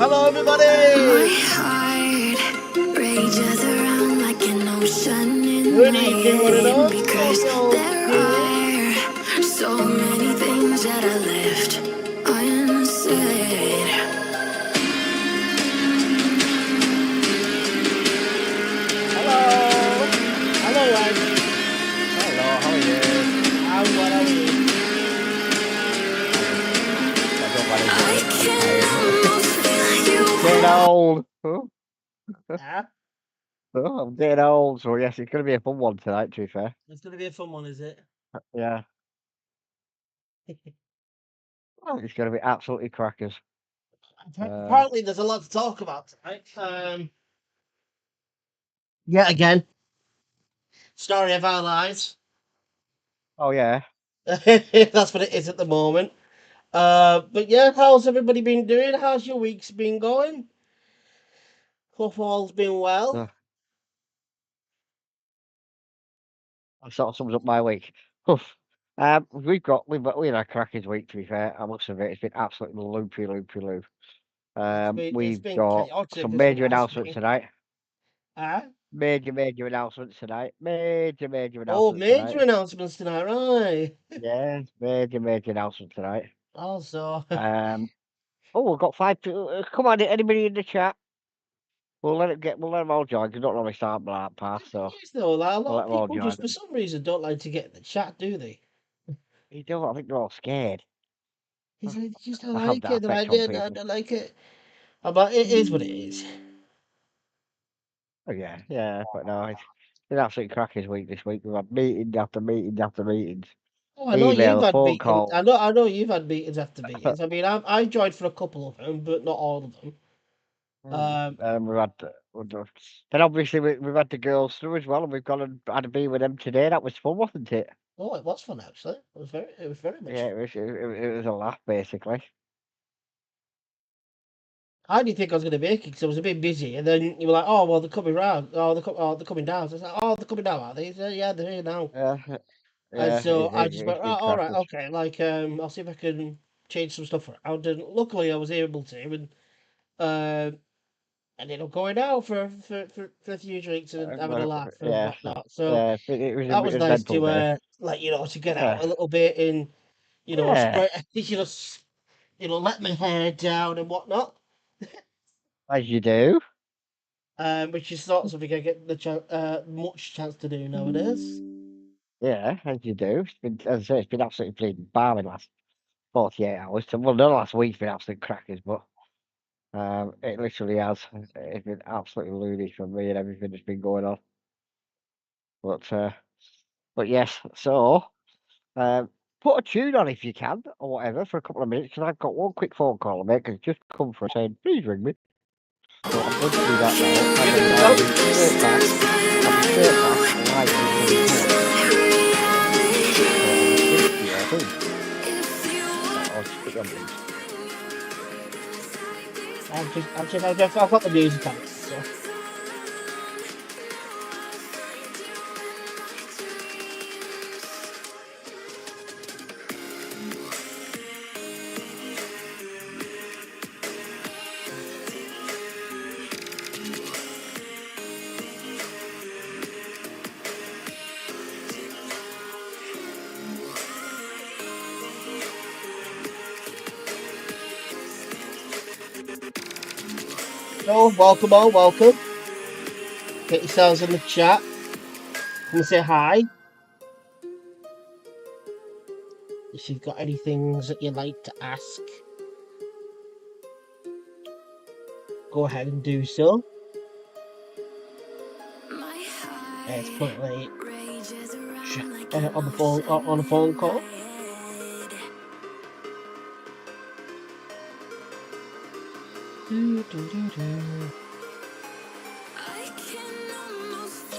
Hello, everybody! My heart rages around like an ocean in Good my evening, one and head all. because Hope there you're all good. are so many things that I left unsaid. Hello! Hello, Ed. Hello, how are you? I'm well, how are you? I don't manage I it. I'm can tired. almost feel you. Getting old. Oh, Yeah? I'm getting old, so yes, it's going to be a fun one tonight, to be fair. It's going to be a fun one, is it? Yeah, it's going to be absolutely crackers. Apparently, there's a lot to talk about tonight. Yet again, story of our lives. Oh, yeah. That's what it is at the moment. But yeah, how's everybody been doing? How's your week's been going? Hope all's been well. Uh, that sort of sums up my week. Oof. We had a crackers week, to be fair. I must admit, it's been absolutely loop. It's We've been got chaotic some as it major has announcements been. tonight. Ah, Major announcements tonight. Major oh, announcements major tonight. announcements tonight, right? Yeah, major announcements tonight. Also, Um, Oh, we've got five. Come on, anybody in the chat? We'll let it get. We'll let them all join. 'Cause we don't normally start by that path, so yes, though, like, a we'll lot let of them all people join. just for some reason don't like to get in the chat, do they? You don't. I think they're all scared. It's like, they just don't I hope like that it. They're like, affects yeah, some no, I people. don't like it. But it is what it is. Oh yeah. But no, it's been absolutely crackers week this week. We've had meetings after meetings after meetings, Oh, I know you've email, had phone meetings. call. I know you've had meetings after meetings. I mean, I joined for a couple of them, but not all of them. We've had. Then obviously we've had the girls through as well, and we've gone and had a beer with them today. That was fun, wasn't it? Oh, it was fun actually. It was very much Yeah, fun. it was a laugh basically. I didn't think I was going to make it because I was a bit busy, and then you were like, "Oh, well, they're coming round. They're coming down." So I was like, "Oh, they're coming down, are they?" He said, "Yeah, they're here now." Yeah, And yeah. so I just It's went, "Oh, been all right, crackers. okay." Like, I'll see if I can change some stuff around, and luckily I was able to, and ended up going out for a few drinks and having a laugh and Yeah, whatnot. So yeah. that It was was a nice mental to, day. like, to get out Yeah, a little bit and yeah. spread, let my hair down and whatnot. As you do. Which is not something I get much chance to do nowadays. Yeah, as you do. It's been, as I say, it's been absolutely bleeding balmy last 48 hours. So, well, no, last week's been absolute crackers, but it literally has. It's been absolutely loony for me and everything that's been going on. But yes. So, put a tune on if you can, or whatever, for a couple of minutes, because I've got one quick phone call to make. It's just come for saying, please ring me. So I'm going to do that now, and then I'll be straight back. I'll be straight back live with some reports. So I'll just speak to you soon. I'll just put you on mute. I've got the music on. So. So, welcome all, welcome. Get yourselves in the chat. Come and say hi. If you've got any things that you'd like to ask, go ahead and do so. It's currently on the phone on a phone call.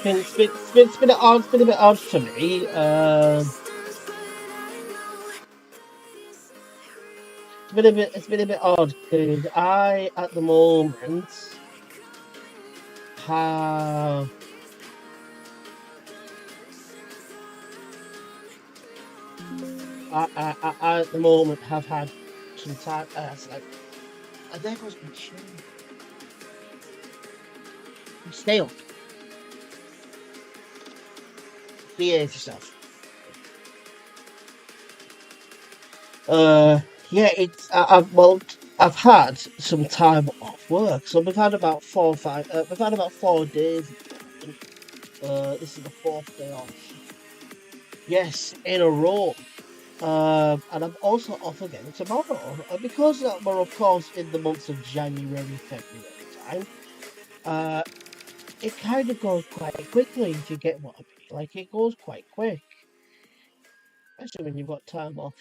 It's been a bit odd for me. It's been a bit odd because I at the moment have I at the moment have had some time. Like And there goes my shoe. Stay up. Behave yourself. Yeah, I've had some time off work, so we've had about 4 or 5. We've had about 4 days. This is the fourth day off. Yes, in a row. And I'm also off again tomorrow. Because we're of course in the months of January, February time. Uh, it kind of goes quite quickly if you get what I mean. Like it goes quite quick, especially when you've got time off.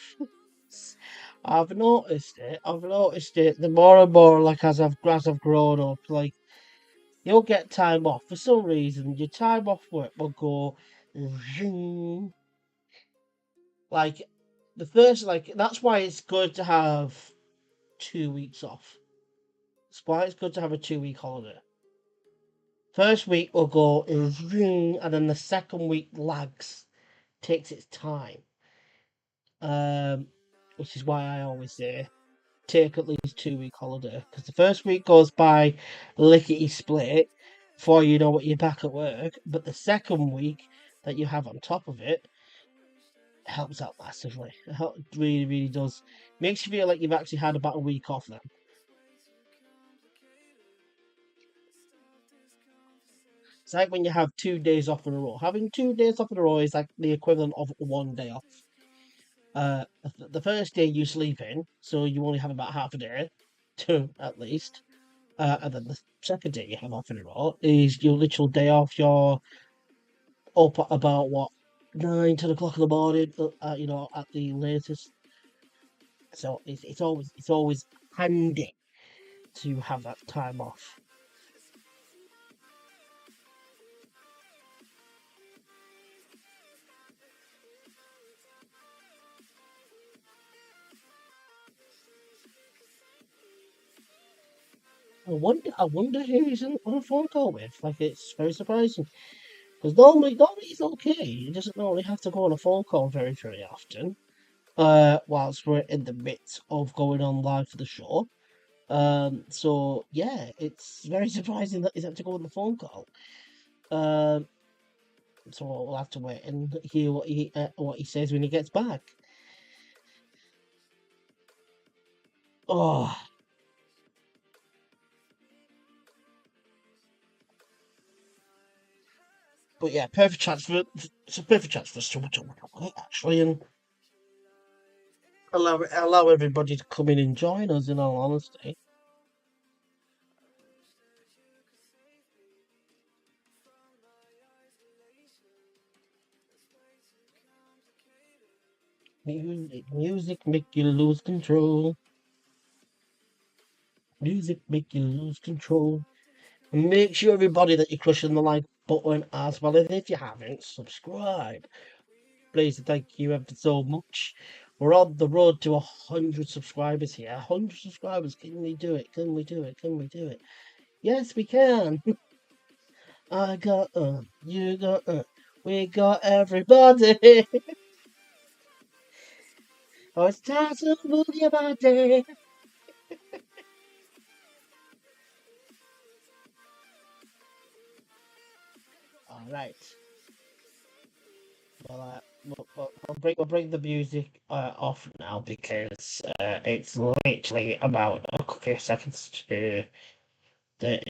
I've noticed it. I've noticed it. The more and more, like as I've grown up, like you'll get time off for some reason. Your time off work will go, zing. Like the first, like that's why it's good to have 2 weeks off. That's why it's good to have a 2 week holiday. First week will go, zing, and then the second week lags, takes its time. Um, which is why I always say take at least 2 week holiday because the first week goes by lickety split before you know what you're back at work, but the second week that you have on top of it helps out massively. It really, really does. Makes you feel like you've actually had about a week off then. It's like when you have 2 days off in a row. Having 2 days off in a row is like the equivalent of one day off. The first day you sleep in, so you only have about half a day, two at least. And then the second day you have off in a row is your literal day off. You're up at about what 9, 10 o'clock in the morning. At the latest. So it's always handy to have that time off. I wonder who he's on a phone call with. Like it's very surprising because normally he's okay. He doesn't normally have to go on a phone call very very often. Whilst we're in the midst of going on live for the show. So yeah, it's very surprising that he's had to go on the phone call. Um, so we'll have to wait and hear what he says when he gets back. Oh, but yeah, perfect chance for it's a perfect chance for us to actually and allow everybody to come in and join us. In all honesty, music make you lose control. Music make you lose control. Make sure everybody that you're crushing the like button as well. And if you haven't, subscribe. Please, thank you ever so much. We're on the road to 100 subscribers here. 100 subscribers. Can we do it? Can we do it? Can we do it? Yes, we can. I got you got we got everybody. Oh, it's time to move your body. All right. Well, we'll bring the music off now because it's literally about a couple of seconds to the.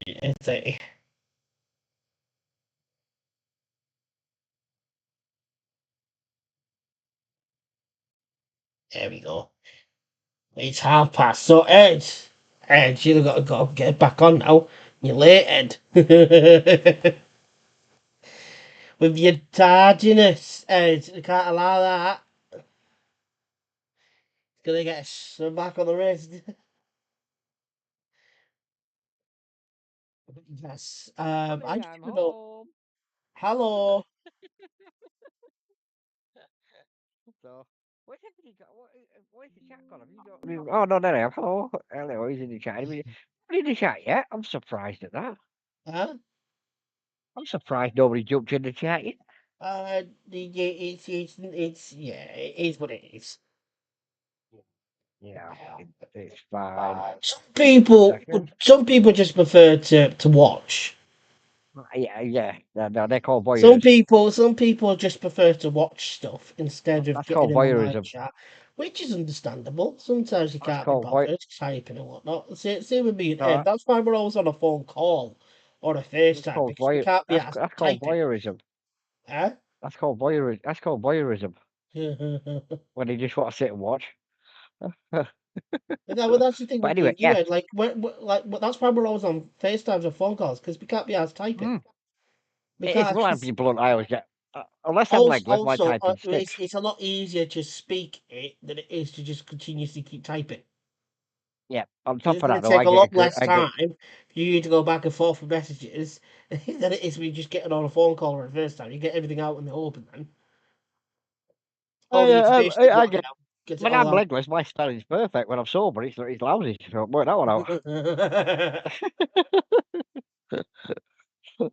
There we go. It's 1/2 past. So Ed, you've got to get back on now. You're late, Ed. With your tardiness, Ed, you can't allow that. It's gonna get a smack on the wrist. Yes. I Mommy, just I'm want to know. home. Hello. So, what's everybody got? Where's the chat gone? Have you got? Oh no, there I am. Hello, hello. He's in the chat. Not in the chat yet. I'm surprised at that. Huh? I'm surprised nobody jumped in the chat yet. Yeah, it's yeah, it is what it is. Yeah, it's fine. Second. Some people just prefer to watch. Yeah. No, they're called Some voyeurs. people just prefer to watch stuff instead of That's getting called in the live voyeurism. chat, which is understandable. Sometimes you That's can't be called voy. bothered typing and whatnot. Same with me and Ed. No, That's why we're always on a phone call or a that's FaceTime called because we voy. can't be asked That's called typing. voyeurism. Huh? That's called voyeurism. That's called voyeurism. When you just want to sit and watch. Well, that's the thing But with me anyway, and you, yeah. Ed. That's why we're always on FaceTimes or phone calls because we can't be asked typing. Mm. We It is. can't. Well, I'll be blunt. I always get. Unless I'm legless, my typing sticks. It's a lot easier to speak it than it is to just continuously keep typing. Yeah. On So top it's of going that, to though, take I a get a lot good. less I time get. for you to go back and forth with messages than it is me just getting on a phone call or a FaceTime. You get everything out in the open then. All the information you've I got get. now, get it When all I'm out. legless, my spelling's perfect. When I'm sober, it's lousy. So work that one out.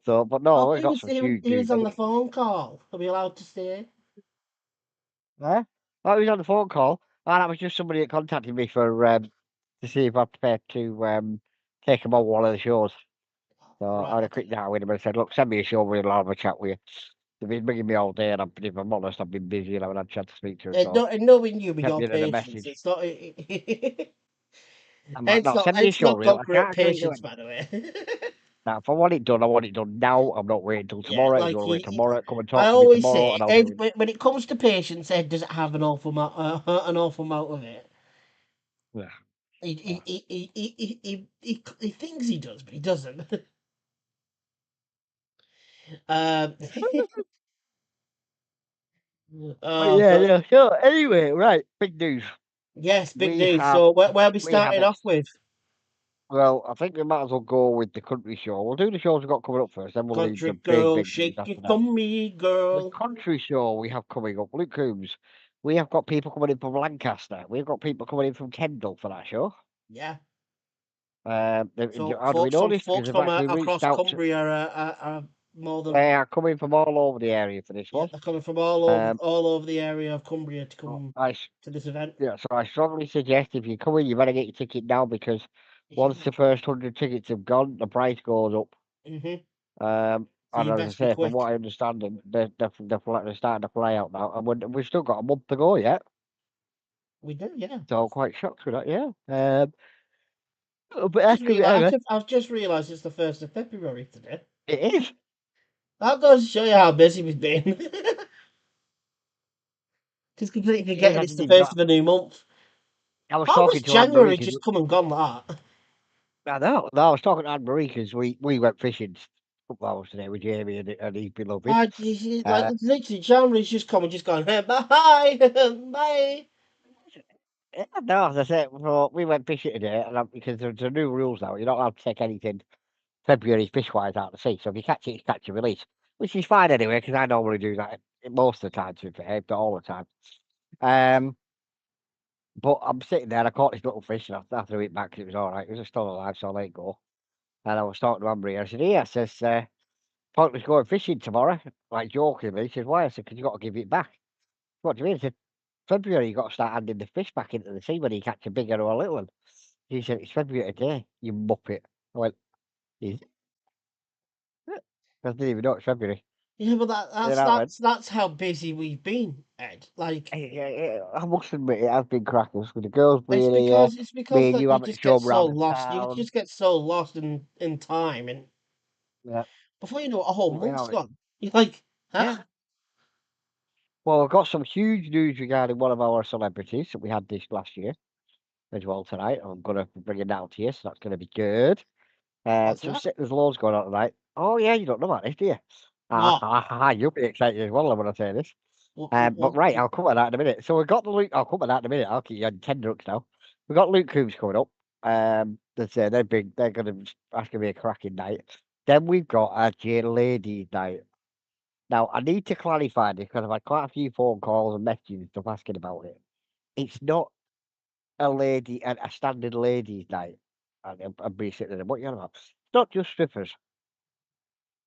So, but no, Oh, I got some huge he news was on the anyway. phone call. Are we allowed to stay? Huh? I was on the phone call, and that was just somebody that contacted me for to see if I'm prepared to take him on one of the shows. So I Right, had a okay. quick chat with him and said, "Look, send me a show. We'll have a chat with you." They've been bringing me all day, and if I'm honest, I've been busy and I haven't had a chance to speak to him. So And knowing you with sent your me in a patience, message. it's not. I'm like, "No, send me a It's show not reel. I concrete can't agree to patience, it. by the way. Now, if I want it done, I want it done now. I'm not waiting till Yeah, tomorrow. If you like want to wait he tomorrow, come and I talk to me always tomorrow, say, and I'll Ed, do it." when it comes to patience, Ed doesn't have an awful amount of it. Yeah. He thinks he does, but he doesn't. um, But oh, yeah, God. yeah. So anyway, right, big news. Yes, big We news. have So where are we we have starting off with? well, I think we might as well go with the country show. We'll do the shows we've got coming up first, then we'll leave Country the big, girl, big news shake after it that. for me, The girl. country show we have coming up, Luke Coombs. We have got people coming in from Lancaster. We've got people coming in from Kendal for that show. Yeah. So How do we know this? Because folks they've from actually reached across out to. Cumbria are more than They are coming from all over the area for this yeah. one. They're coming from Um, all over the area of Cumbria to so come I, s- to this event. yeah, so I strongly suggest if you come in, you better get your ticket now because once the first 100 tickets have gone, the price goes up. Mm-hmm. So And you as I best be say, from quick. what I understand, they're starting to fly out now, and we've still got a month to go yet. We do, yeah. So I'm quite shocked with that, yeah. But that's gonna be I've just realised it's the 1st of February today. it is. That goes to show you how busy we've been. Just completely It is. forgetting I it's didn't the even first know. of a new month. I was How was talking to Anne Marie January because just come and gone like that? I know. No, I was talking to Anne Marie because we went fishing a couple hours today with Jamie and his beloved. Like Uh, literally January's just come and just gone, hey, bye, bye. yeah, no, as I said, well, we went fishing today, because there's the new rules now. You're not allowed to take anything February fish-wise out of the sea. So if you catch it, it's catch and release, which is fine anyway, because I normally do that most of the time, to be fair, but not all the time. But I'm sitting there, I caught this little fish, and I threw it back because it was all right. It was still alive, so I let it go. And I was talking to Amber, and I said, "Yeah," I says, "Pointless going fishing tomorrow," like jokingly. He says, "Why?" I said, "Because you got to give it back." "What do you mean?" I said, "February, you got to start handing the fish back into the sea when you catch a big or a little one." He said, "It's February today, you muppet." I went, "Is it?" I didn't even know it's February. Yeah, but And I went, that's how busy we've been, Ed. Like I must admit, it has been crackers with the girls being here, it's because me and that you you having to just show get them so around the lost. You town. just get so lost in time, and Yeah. before you know it, a whole You month's know, gone. You're like, huh? yeah. Well, I've got some huge news regarding one of our celebrities that we had this last year as well tonight. I'm going to bring it down to you, so that's going to be good. What's So that? there's loads going on tonight. Oh, yeah, you don't know about this, do you? No. You'll be excited as well when I say this. But What, right, I'll come to that in a minute. So we've got the Luke. I'll come to that in a minute. I'll keep you on 10 ducks now. We've got Luke Coombs coming up. They're big. They're going to that's going to be a cracking night. Then we've got a Jane Ladies night. Now I need to clarify this because I've had quite a few phone calls and messages and stuff asking about it. It's not a standard ladies night. And I'm be sitting there. What you on about? It's not just strippers.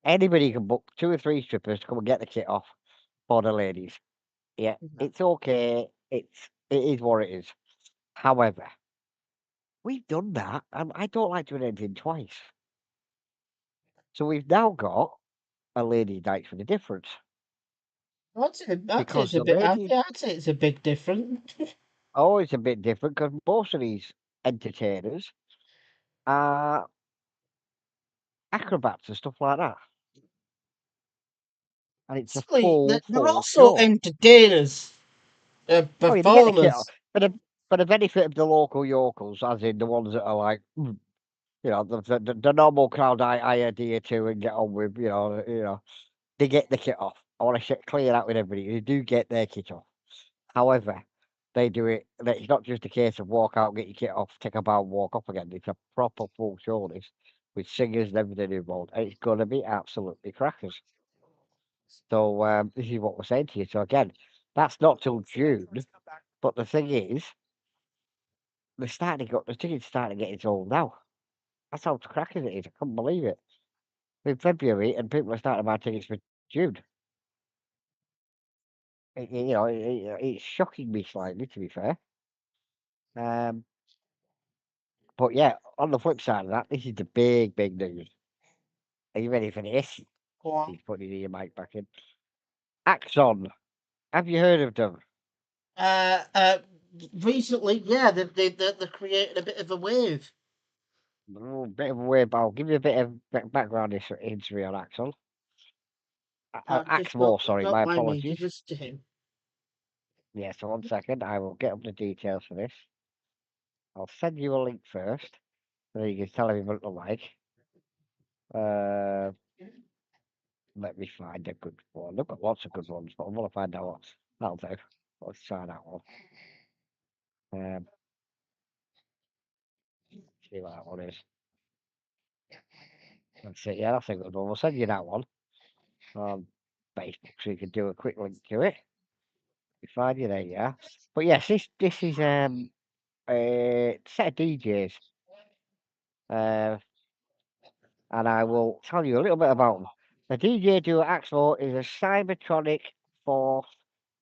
Anybody can book 2 or 3 strippers to come and get the kit off for the ladies. Yeah, Yeah. it's okay. It is what it is. However, we've done that, and I don't like doing anything twice. So we've now got a lady night for the difference. I'd say Because it's a the bit. lady, I'd say it's a big different. oh, it's a bit different because most of these entertainers are acrobats and stuff like that. And it's a Actually, they're full also show. entertainers, Oh, yeah, they get the kit off. performers. For the benefit of the local yokels, as in the ones that are like, the normal crowd I adhere to and get on with, they get the kit off. I want to clear that with everybody. They do get their kit off. However, they do it. It's not just a case of walk out, get your kit off, take a bow, and walk off again. It's a proper full show, this, with singers and everything involved. And it's going to be absolutely crackers. So this is what we're saying to you. So again, that's not till June. But the thing is, the tickets starting to get sold now. That's how crackers it is. I couldn't believe it. In February, and people are starting to buy tickets for June. It's shocking me slightly, to be fair. But yeah, on the flip side of that, this is the big, big news. Are you ready for this? Go on. He's putting your mic back in. Axon. Have you heard of them? Uh, uh, Recently, yeah, they created a bit of a wave. Oh, bit of a weird, but I'll give you a bit of background history on Axon. Just don't Axmore, sorry, don't my mind me. apologies. Just listen to him. Yeah, so 1 second, I will get up the details for this. I'll send you a link first, so you can tell me what it look like. Let me find a good one. I've got lots of good ones, but I want to find out what that'll do. Let's try that one. See what that one is. That's it. Yeah, that's a good one. We'll send you that one on Facebook so you can do a quick link to it. You find you there, yeah. But yes, this is a set of DJs, and I will tell you a little bit about them. The DJ duo Axel is a cybertronic force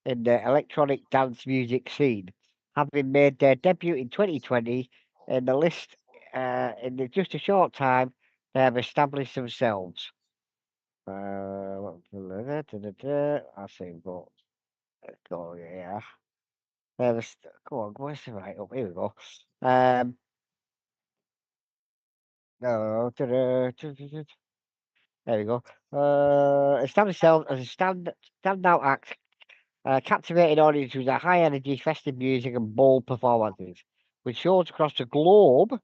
in the electronic dance music scene, having made their debut in 2020. In the list, just a short time, they have established themselves. I see, but go yeah. Come on, where's the right up? Here we go. No, there we go. Established themselves as a standout act, captivating audiences with their high energy, festive music and bold performances. With shows across the globe,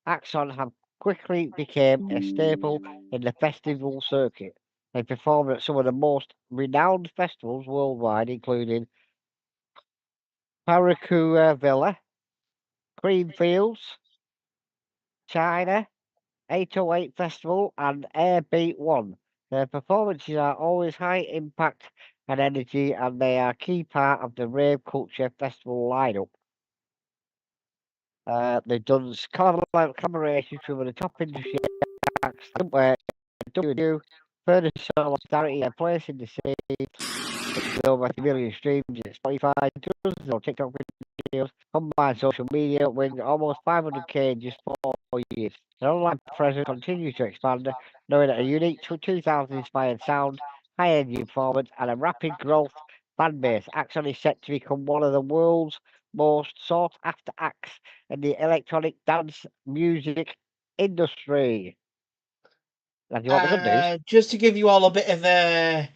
Axon have quickly became a staple in the festival circuit. They performed at some of the most renowned festivals worldwide, including Paracuda Villa, Creamfields, China, 808 Festival, and Airbeat One. Their performances are always high impact and energy, and they are a key part of the rave culture festival lineup. They've done collaborations with the top industry acts, W, further solidarity and place in the scene with over 1 million streams in Spotify, dozens of TikTok videos, combined social media with almost 500k in just 4 years. Their online presence continues to expand, knowing that a unique 2000 inspired sound, high energy performance, and a rapid growth fan base. Axon is set to become one of the world's most sought after acts in the electronic dance music industry. And do you want the good news? Just to give you all a bit of a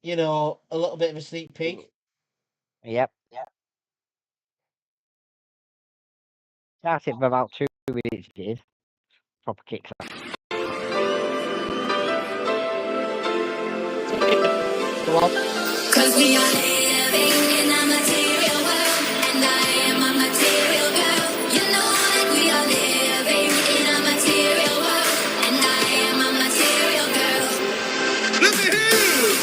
little bit of a sneak peek. Yep. Started for about 2 minutes, it is. Proper kicks off. Go on. Cause we are living in a material world, and I am a material girl. You know that we are living in a material world, and I am a material girl. Listen here!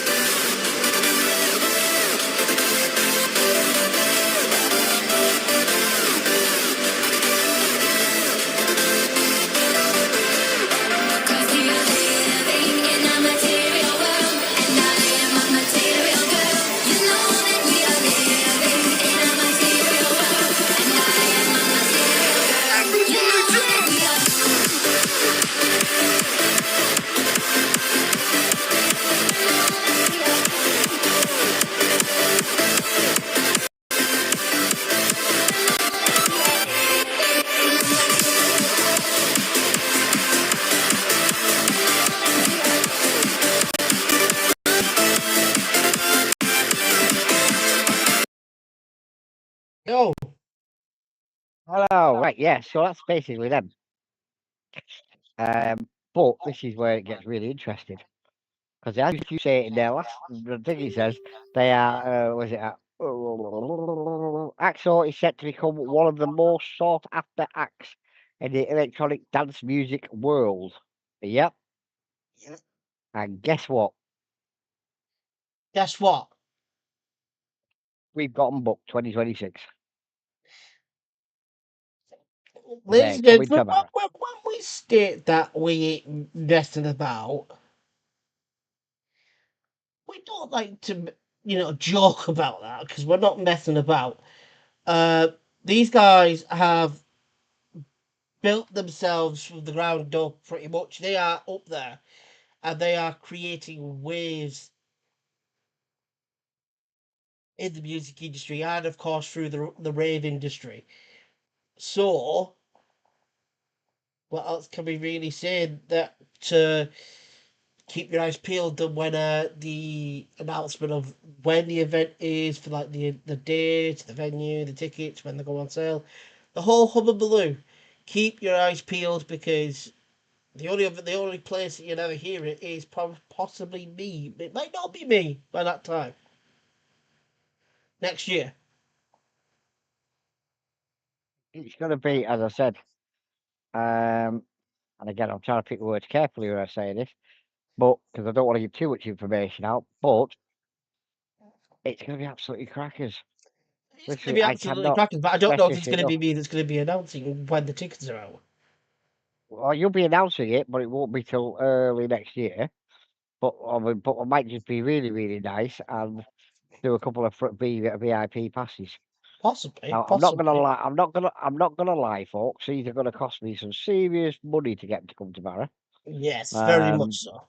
Cause we are living in a material world, and I am a material girl. You know Oh, right, yeah. So that's basically them. But this is where it gets really interesting because as you say in their last the thing, it says they are. Was it? Axel is set to become one of the most sought after acts in the electronic dance music world. Yep. Yeah. And guess what? Guess what? We've got them booked 2026. Ladies They're and coming gentlemen, to Barra. when we state that we ain't messing about, we don't like to, joke about that because we're not messing about. These guys have built themselves from the ground up pretty much. They are up there and they are creating waves in the music industry and, of course, through the rave industry. So, what else can we really say that to keep your eyes peeled and when the announcement of when the event is for like the date, the venue, the tickets, when they go on sale, the whole hubbubaloo. Keep your eyes peeled because the only place that you'll ever hear it is possibly me. It might not be me by that time. Next year. It's going to be, as I said, and again, I'm trying to pick the words carefully when I say this, but because I don't want to give too much information out, but it's going to be absolutely crackers. It's going to Literally, be I absolutely cannot cracking, but I don't stress know if this it's going to enough. be me that's going to be announcing when the tickets are out. Well, you'll be announcing it, but it won't be till early next year. But I might just be really, really nice and do a couple of VIP passes. Possibly, Now, I'm not gonna possibly. lie. I'm not gonna lie, folks. These are gonna cost me some serious money to get to come to Barra. Yes, very Um, much so.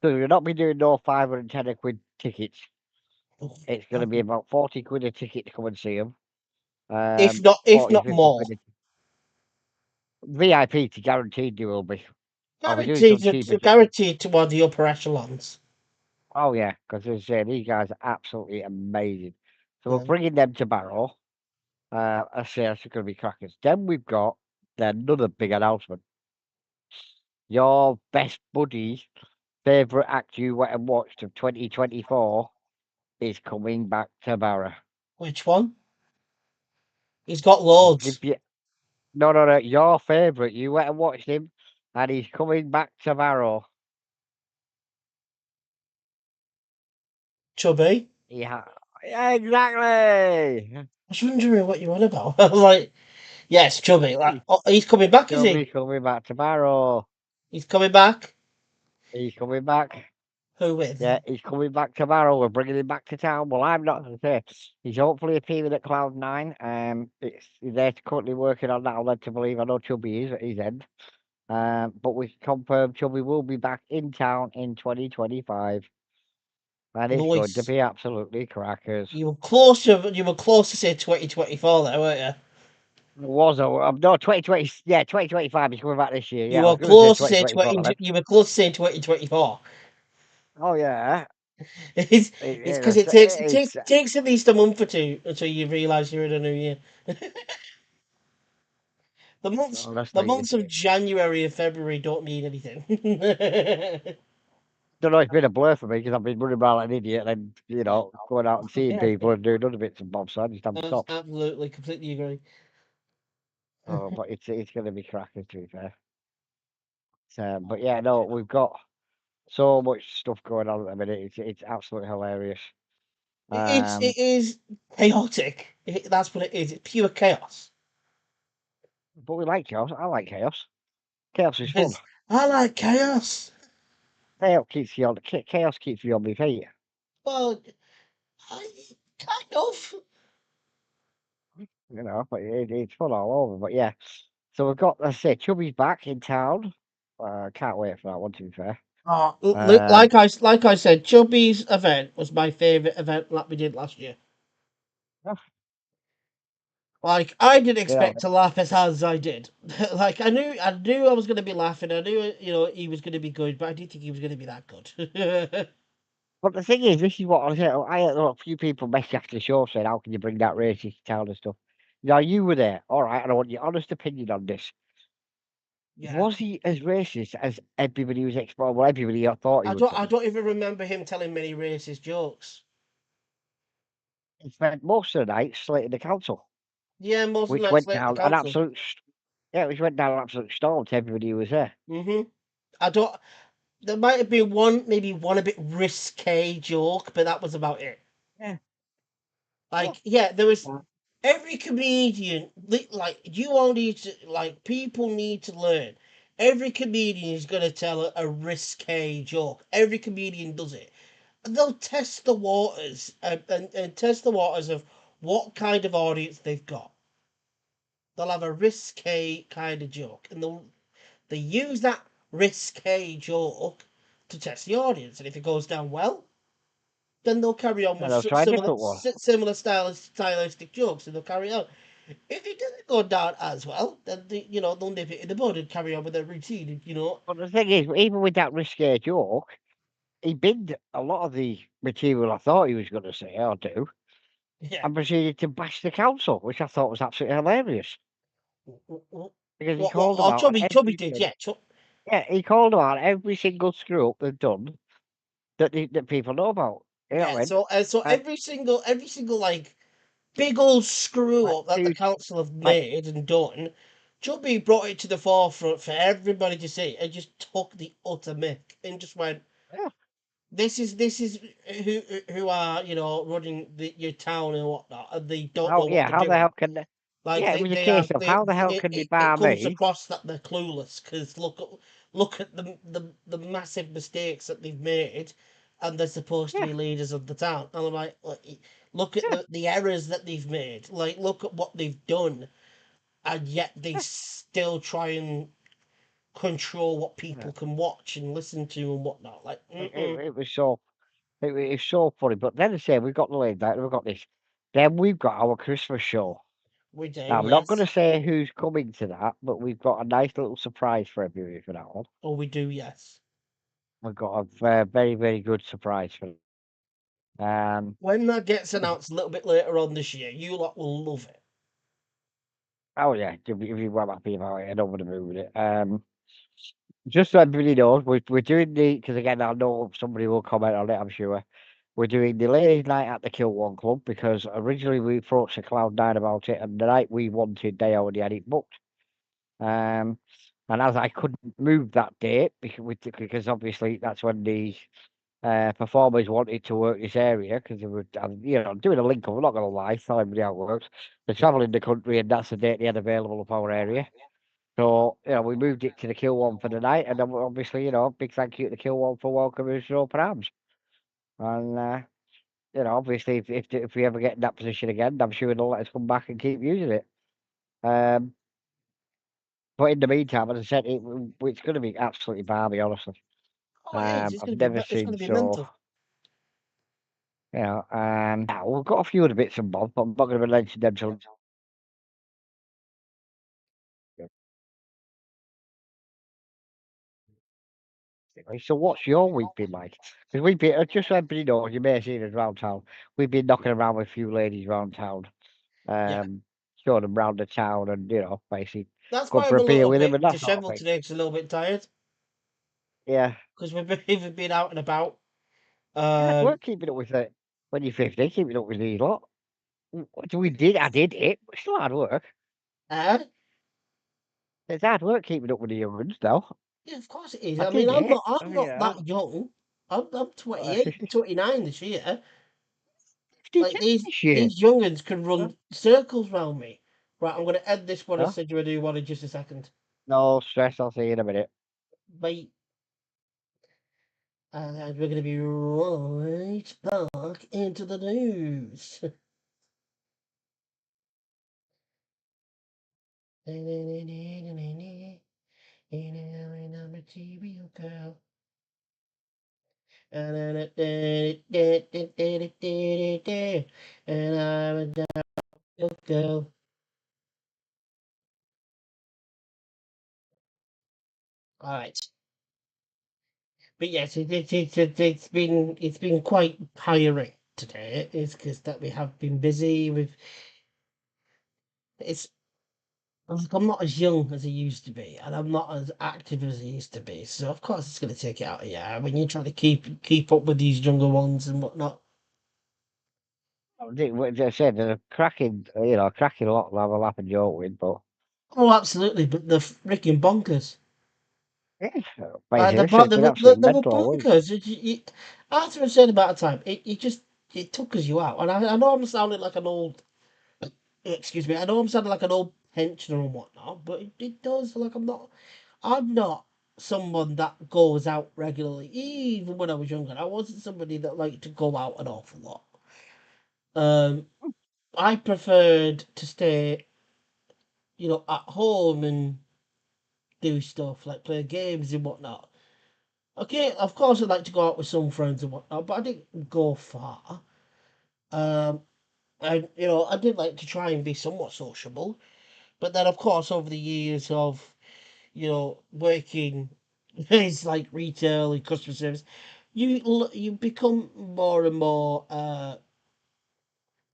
so you'll not be doing no 510 quid tickets. Oh, It's gonna be about 40 quid a ticket to come and see them. if not, if 40, not 50 more. quid. VIP to guaranteed you will be. I'll be doing some Guaranteed, cheaper to, tickets. guaranteed toward the upper echelons. Oh yeah, because as I say, these guys are absolutely amazing. So we're Yeah. bringing them to Barrow. I say that's going to be crackers. Then we've got another big announcement. Your best buddy, favourite act you went and watched of 2024 is coming back to Barra. Which one? He's got I'll loads. give you no. Your favourite, you went and watched him, and he's coming back to Barrow. Chubby. Yeah, exactly. I was wondering what you were on about. I was like, yes, Chubby. Like, He's oh, he's coming back, is he? coming back to Barrow. He's coming back. He's coming back. Who with? Yeah, he's coming back to Barrow. We're bringing him back to town. Well, I'm not going to say he's hopefully appearing at Cloud9. They're currently working on that. I'm led to believe. I know Chubby is at his end. But we confirmed Chubby will be back in town in 2025, and it's going to Nice. be absolutely crackers. You were close to. You were close to say 2024 there, weren't you? No 2020. Yeah, 2025. He's coming back this year. You Yeah, I were was going to say close to say 2024 then. You were close to saying 2024. Oh yeah, It's because it takes it takes it's takes at least a month or two until you realise you're in a new year. The months the honestly. months of January and February don't mean anything. Don't know, it's been a blur for me because I've been running around like an idiot and, going out and seeing people and doing other bits and bobs, so I just haven't stopped. Absolutely, completely agree. Oh, but it's going to be cracking, to be fair. But yeah, no, we've got so much stuff going on at the minute. It's absolutely hilarious. It is chaotic. That's what it is. It's pure chaos. But we like chaos. I like chaos. Chaos is fun. Because I like chaos. Chaos keeps you on my feet. Well, I, kind of. But it's fun all over. But yeah, so we've got, let's say, Chubby's back in town. Can't wait for that one, to be fair. Oh, Um, like I said, Chubby's event was my favourite event that we did last year. Like I didn't you know, expect to laugh as hard as I did. Like I knew I was going to be laughing. I knew he was going to be good, but I didn't think he was going to be that good. But the thing is, this is what I said. I had a few people message after the show saying, "How can you bring that racist to town and stuff?" Now you were there, all right, and I want your honest opinion on this. Yeah. Was he as racist as everybody was exploring? Well, everybody thought he I would don't. I be. don't even remember him telling many racist jokes. He spent most of the night slating the council, Yeah, most of the which nights went late at the down an council. absolute, yeah, which went down an absolute storm to everybody who was there. I don't. There might have been one, maybe one a bit risque joke, but that was about it. Yeah, Like, yeah, there was yeah. every comedian. Like, you all need to like. People need to learn. Every comedian is gonna tell a risque joke. Every comedian does it. And they'll test the waters and test the waters of what kind of audience they've got. They'll have a risque kind of joke, and they use that risque joke to test the audience. And if it goes down well, then they'll carry on And with I'll try a different one. similar stylistic jokes, and they'll carry on. If it doesn't go down as well, then they'll nip it in the bud and carry on with their routine. But the thing is, even with that risque joke, he binned a lot of the material I thought he was going to say or do, Yeah. and proceeded to bash the council, which I thought was absolutely hilarious because he What? called them Oh, out on Chubby did, everything. yeah. Yeah, he called them out on every single screw up they've done that people know about. You know what Yeah. I mean? So And every single like big old screw like up that the two, council have like made and done, Chubby brought it to the forefront for everybody to see and just took the utter mick and just went, yeah, this is who are running your town and whatnot, and they don't know how what yeah, they're how the doing. hell can they? Like Yeah, it was a they are case of how the hell can they it bar comes me? across that they're clueless because look at the massive mistakes that they've made, and they're supposed to Yeah, be leaders of the town. And I'm like, look at yeah, the errors that they've made. Like, look at what they've done, and yet they yeah. still try and control what Yeah. people can watch and listen to and whatnot. Like, It was so it was so funny. But then I say we've got the late night, we've got this. Then we've got our Christmas show. we do, Now I'm not going to yes. say who's coming to that, but we've got a nice little surprise for everybody for that one. Oh, we do, yes. We've got a very very good surprise for them. When that gets announced a little bit later on this year, you lot will love it. Oh yeah, if you were happy about it, I don't want to move with it. Just so everybody knows, we're doing the because again I know somebody will comment on it. I'm sure we're doing the ladies' night at the Kill One Club because originally we approached the Cloud9 about it, and the night we wanted, they already had it booked. And as I couldn't move that date because obviously that's when the performers wanted to work this area because they were doing a link up. I'm not going to lie, tell everybody how it works. They're traveling the country, and that's the date they had available of our area. So, we moved it to the Kill One for the night, and then obviously, big thank you to the Kill One for welcoming us to open arms. And, obviously, if we ever get in that position again, I'm sure they'll let us come back and keep using it. Um, but in the meantime, as I said, it's going to be absolutely balmy, honestly. Oh, it is. I've never It's seen gonna be so, mental. now we've got a few other bits and bobs, but I'm not going to mention them till. So what's your week been like? Because we've been, just so everybody knows, you may have seen us around town. We've been knocking around with a few ladies around town, Yeah. showing them round the town and, basically That's going why for I'm a a beer little with them bit and that sort of disheveled thing. today because I'm a little bit tired Yeah. because we've been out and about. Hard Um, work keeping up with it. When you're 50, keeping up with these lot. I did it, but it's still hard work. eh? It's hard work keeping up with the young ones, though. Yeah, of course it is. I I mean, did it. I'm Oh, not yeah. that young. I'm 28, 29 this year. 50K Like these this year. these young'uns can Huh? run circles round me. Right, I'm gonna end this one and Huh? send you a new one in just a second. No stress, I'll see you in a minute. Bye. And we're gonna be right back into the news. Material girl. And I'm a material girl. All right. But yes, it's been quite tiring today. It's because that we have been busy with it's like I'm not as young as I used to be, and I'm not as active as I used to be. So of course it's going to take it out of you when you're trying to keep up with these younger ones and whatnot. What I said, there's a cracking, cracking lot to have a laugh and joke with, but Oh, absolutely, but they're freaking bonkers. yeah, The basically, part it's been absolutely they were mental all week. bonkers. After a certain amount of time, it just it tuckers you out. And I know I'm sounding like an old excuse me, I know I'm sounding like an old pensioner and whatnot, but it does. Like I'm not someone that goes out regularly. Even when I was younger, I wasn't somebody that liked to go out an awful lot. Um, I preferred to stay, at home and do stuff like play games and whatnot. Okay, of course I'd like to go out with some friends and whatnot, but I didn't go far. Um, and I did like to try and be somewhat sociable, but then of course over the years of working it's like retail and customer service, you become more and more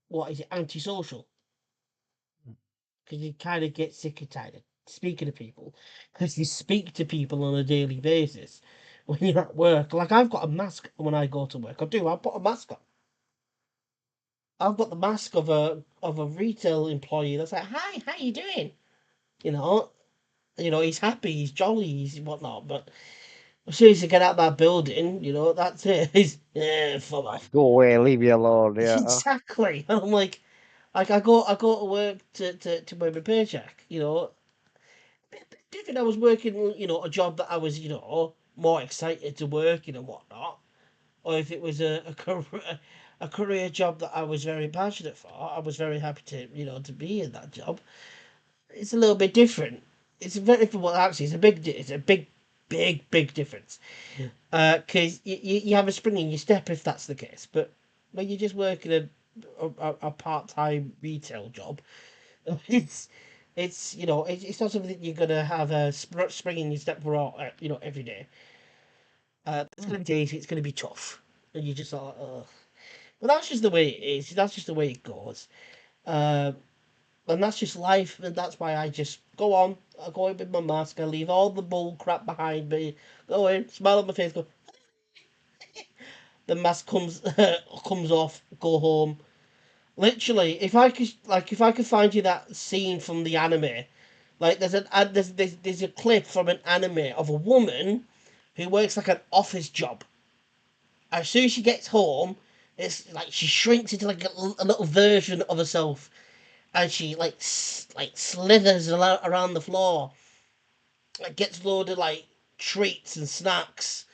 what is it, antisocial, because you kind of get sick and tired of speaking to people, because you speak to people on a daily basis when you're at work. Like I've got a mask when I go to work. I put a mask on. I've got the mask of a retail employee that's like, "Hi, how you doing?" You know, he's happy, he's jolly, he's whatnot, but as soon as you get out of that building, that's it. He's fuck Like, off. go away, leave me alone. Yeah, Exactly. And I'm like I go to work to earn my paycheck. Different. I was working, a job that I was, more excited to work in and whatnot, or if it was a career job that I was very passionate for, I was very happy to, to be in that job. It's a little bit different. It's a very well, actually, it's a big difference. Because you have a spring in your step if that's the case. But when you're just working a part time retail job, it's it's not something that you're gonna have a spring in your step for all, every day. It's gonna be days. It's gonna be tough, and you just like, ugh. But that's just the way it is. That's just the way it goes. Uh, and that's just life, and that's why I just go on. I go in with my mask. I leave all the bull crap behind me. Go in, smile on my face, go. The mask comes comes off. Go home. Literally, if I could find you that scene from the anime, like there's a clip from an anime of a woman who works like an office job. As soon as she gets home, it's like she shrinks into like a little version of herself, and she like slithers around the floor, like gets loaded like treats and snacks,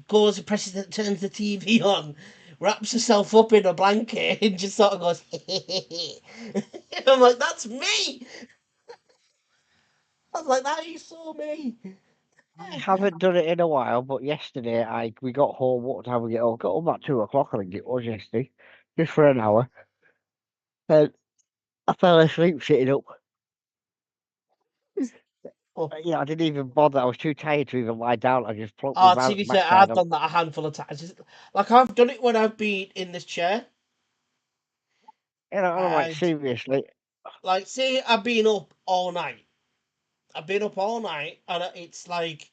goes and turns the TV on, wraps herself up in a blanket, and just sort of goes. I'm like, that's me. I was like, that is so me. I haven't done it in a while, but yesterday we got home. What time we get home? Got home at 2 o'clock. I think it was yesterday, just for an hour. And I fell asleep sitting up. Oh, Yeah, I didn't even bother. I was too tired to even lie down. I just plunked my to be fair, backside I've on. done that a handful of times. Like I've done it when I've been in this chair, And I'm like, and seriously. like, say I've been up all night. I've been up all night, and it's like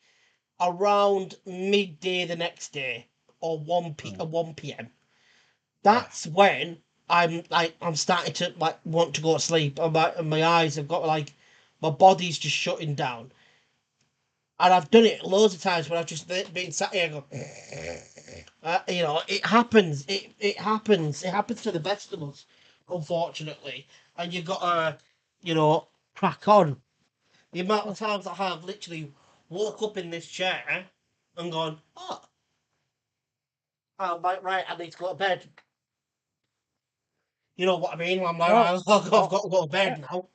around midday the next day, or Mm. 1 p.m. Yeah. That's when I'm starting to like want to go to sleep, and my eyes have got like my body's just shutting down. And I've done it loads of times when I've just been sat here and go, it happens. It happens. It happens to the best of us, unfortunately. And you got to, crack on. The amount of times I have literally woke up in this chair and gone, oh, I'm like, right, I need to go to bed. You know what I mean? I'm like, No, right, I've got no, to go to yeah, bed now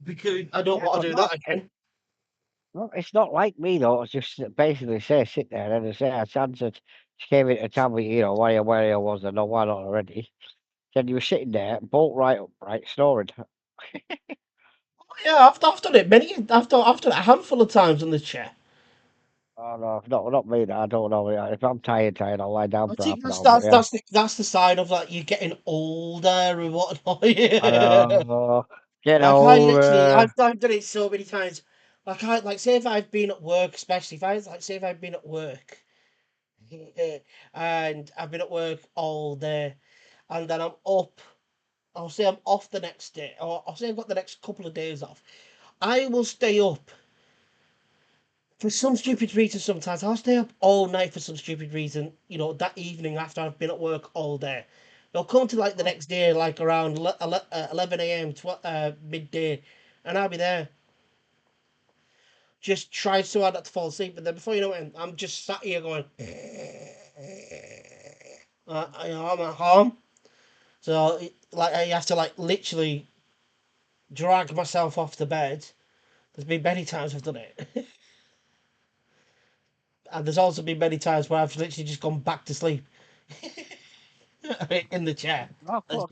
because I don't yeah, want but to do no, that again. no, it's not like me though. It's just basically say sit there and I say I answered. She came in to tell me, where I was. I know why not already. Then you were sitting there, bolt right upright, snoring. Yeah, I've done it many. I've done it a handful of times on this chair. Oh no, not me. I don't know. Yeah, if I'm tired, I'll lie down I for think half an that's hour. But that's yeah, that's the sign of like you getting older and whatnot. I Yeah. know. Get Like I literally, older. I've done it so many times. Like say if I've been at work, especially if I've been at work, and I've been at work all day, and then I'm up. I'll say I'm off the next day, or I'll say I've got the next couple of days off. I will stay up for some stupid reason. Sometimes I'll stay up all night for some stupid reason. That evening after I've been at work all day. They'll come to like the next day, like around 11 a.m., midday, and I'll be there just trying so hard not to fall asleep. But then before you know it, I'm just sat here going, I'm at home. So like I have to like literally drag myself off the bed. There's been many times I've done it. And there's also been many times where I've literally just gone back to sleep in the chair. Oh, There's fuck.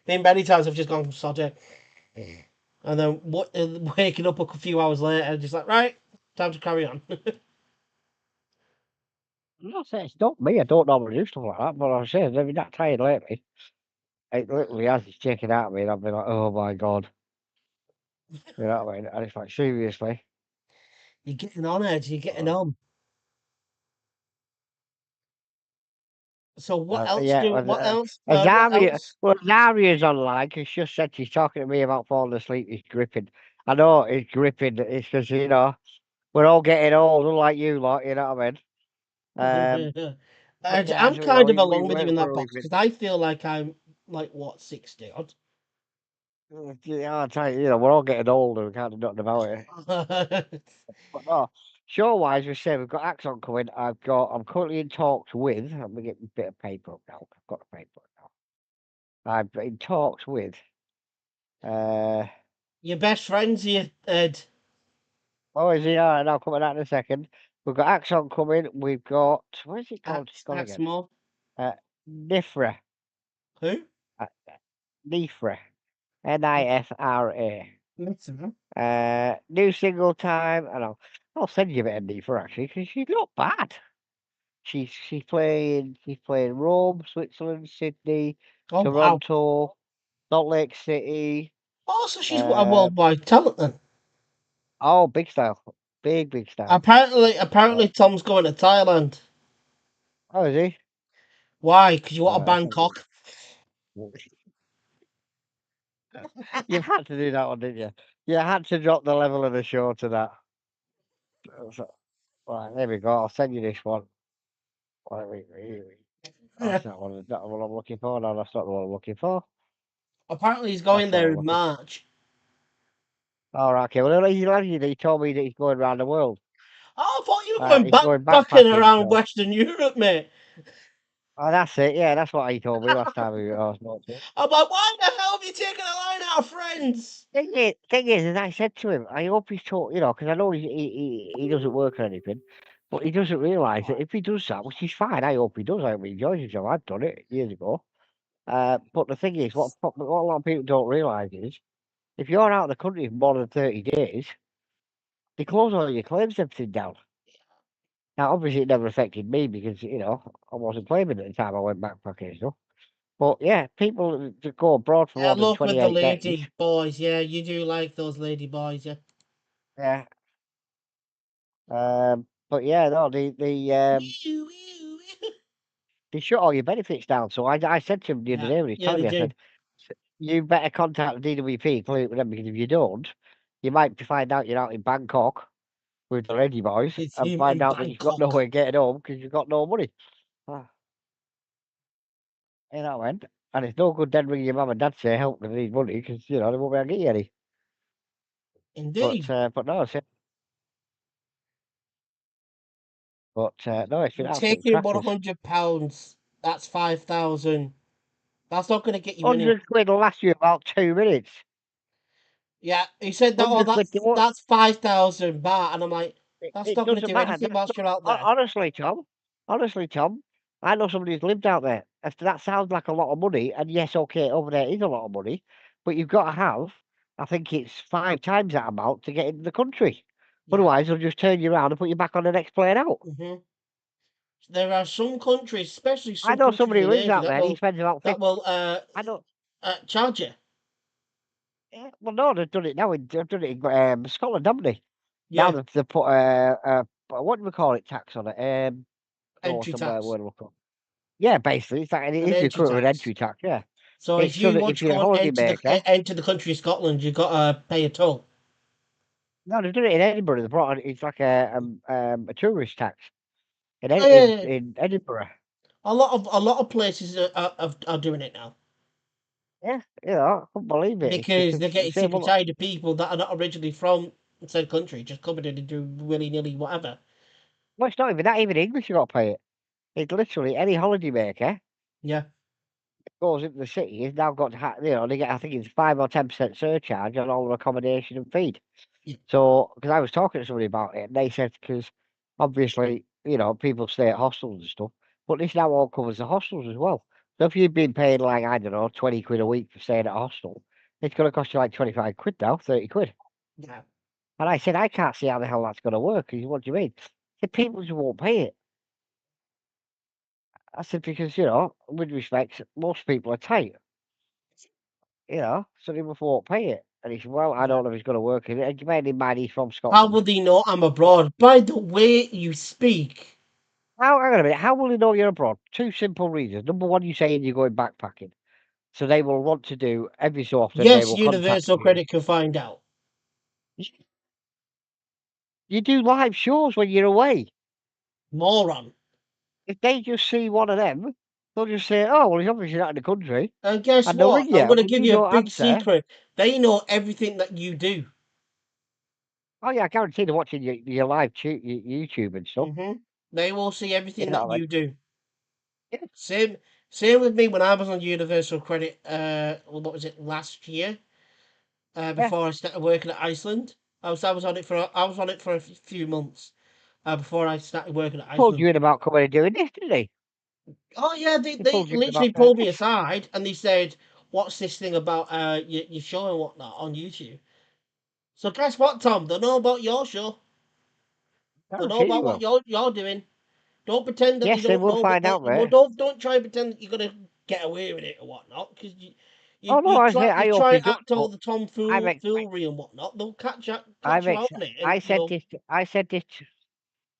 been many times I've just gone sod it. And then waking up a few hours later, just like, right, time to carry on. I'm not saying it's not me. I don't normally do stuff like that, but I'm saying I've been that tired lately. It literally has it's taken out of me, and I've been like, oh my god. You know what I mean? And it's like, seriously. You're getting on, Ed. You're getting on. So what else Yeah, do? What else? What Azaria, else? well, Azaria's online because she just said she's talking to me about falling asleep. It's gripping. I know it's gripping. It's because, we're all getting old, unlike you lot, you know what I mean? But yeah, I'm so, kind of we along with you went in for that a box week. because I feel like I'm like what 60 odd. Yeah, I tell you, we're all getting older. We can't do nothing about it. But no, show-wise, we say we've got Axon coming. I'm currently in talks with. Let me get a bit of paper up now. I've got the paper up now. I'm in talks with. Uh, Your best friends here, Ed. oh, is he? All right, I'll come to that in a second. We've got Axon coming. We've got what is it called? It's gone Axe again. more. Nifra. Who? Uh, Nifra. Nifra. Mitzvah. New single time, and I'll send you a bit of Nifra actually because she's not bad. She's playing Rome, Switzerland, Sydney, Oh wow. Toronto, Salt Lake City. Oh, so she's a Uh, worldwide talent then. oh, big style, big style. Uh, Apparently, Tom's going to Thailand. oh, is Why? Because you he? want a Bangkok. You've had to do that one, didn't you? You had to drop the level of the show to that. So, right, there we go. I'll send you this one. Wait. That's not what I'm looking for. No, that's not what I'm looking for. Apparently, he's That's going what there I'm in looking. March. All right, okay. Well, he told me that he's going around the world. Oh, I thought you were going He's going backpacking backpacking. around So, Western Europe, mate. oh, that's it. Yeah, that's what he told me last time I was watching. I'm like, why the hell have you taken a line out of Friends? Thing is, as I said to him, I hope he's taught, because I know he doesn't work or anything, but he doesn't realise that if he does that, which is fine, I hope he does. I hope he enjoys his job. I've done it years ago. But the thing is, what a lot of people don't realise is, if you're out of the country for more than 30 days, they close all your claims, everything down. Now, obviously, it never affected me because, I wasn't claiming at the time I went backpacking and stuff. But yeah, people that go abroad for Yeah, more than look with the 28 days, lady boys. Yeah, you do like those lady boys, yeah. yeah. But yeah, no, they shut all your benefits down. So I said to him the other Yeah, day when he was yeah, telling they me, I do. said, you better contact the DWP, clear it with them, because if you don't, you might find out you're out in Bangkok with the lady boys It's and him find in out that you've got Bangkok. nowhere getting home because you've got no money. Ah, and it's no good then ringing your mum and dad say help because they need money because they won't be able to get you any. Indeed. But no, no, it's been I'm absolutely taking crackers. £100. That's 5,000. That's not going to get you anywhere. 100 quid will last you about 2 minutes. Yeah, he said that. Oh, 100 quid. that's 5,000 baht, and I'm like, that's It not going to doesn't do matter. anything whilst you're out there. Honestly, Tom. Honestly, Tom. I know somebody who's lived out there. If that sounds like a lot of money, and yes, okay, over there is a lot of money, but you've got to have, I think it's 5 times that amount to get into the country. Yeah. Otherwise, they'll just turn you around and put you back on the next plane out. hmm There are some countries, especially I some know countries somebody who in lives Asia, out that there. And he spends about that 50. will I know. charge you. Yeah, well, no, they've done it now. They've done it in Scotland, haven't they? Now Yeah, they've put what do we call it? Tax on it. entry Somewhere tax, word look up. Yeah, basically, it's like it an is the entry equivalent of an tax. entry tax. Yeah, So if it's so you that want if to you're a go and holiday maker, enter the country of Scotland, you got to pay a toll. no, they've done it in Edinburgh. They brought it's like a tourist tax Oh, yeah, yeah. in Edinburgh. A lot of places are doing it now Yeah, I couldn't believe it. It's because because they're getting say, sick and well, tired of people that are not originally from said country just coming in and do willy nilly whatever. well, it's not even that. Even English, you got to pay it. It's literally any holiday maker Yeah, goes into the city has now got to they get I think it's 5 or 10% surcharge on all their accommodation and feed. yeah, So because I was talking to somebody about it, and they said because obviously people stay at hostels and stuff, but this now all covers the hostels as well. So if you've been paying like I don't know 20 quid a week for staying at a hostel, it's going to cost you like 25 quid now, 30 quid. yeah. And I said I can't see how the hell that's going to work. He said, what do you mean? I said people just won't pay it. I said because with respect, most people are tight. So they just won't pay it. And he said, well, I Yeah. don't know if it's going to work. And bearing in mind he's from How Scotland. will they know I'm abroad? By the way you speak. Hang on a minute. How will they know you're abroad? Two simple reasons. Number one, you're saying you're going backpacking. So they will want to do, every so often, they Yes, will contact Universal you. Credit can find out. You do live shows when you're away. Moron. If they just see one of them, they'll just say, oh, well, he's obviously not in the country. And guess And they'll what? ring I'm you. going to When give you you a don't big answer, secret. They know everything that you do. oh, yeah, I guarantee they're watching your live YouTube and stuff. They will see You everything know that what I mean? you do. Yeah. Same with me when I was on Universal Credit. What was it last year? Yeah. Before I started working at Iceland, I was on it for a few months. Before I started working at Told Iceland. you in about coming and doing this, didn't they? Oh yeah, They they told you in literally about doing pulled me this. aside and they said, "What's this thing about your show and whatnot on YouTube?" So guess what, Tom? They know about your show. They know Guarantee they about what will. you're doing. Don't pretend that you Yes, they don't will know. find out, Well, mate. don't try and pretend that you're gonna get away with it or whatnot, because Oh no, I say you I hope try he and does, act all but the I'm ex- tomfoolery and whatnot. They'll catch I'm you ex- out on it, and I said this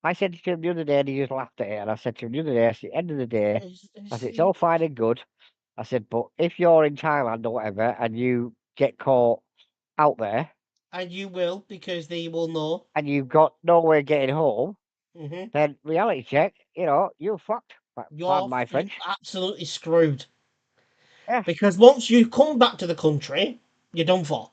I said to him the other day and he just laughed at it and I said to him the other day, at the end of the day, I said it's all fine and good. I said, but if you're in Thailand or whatever and you get caught out there and you will because they will know. and you've got nowhere getting home, hmm then reality check, you're fucked. Pardon my You're French. absolutely screwed Yeah. because once you come back to the country, you're done for.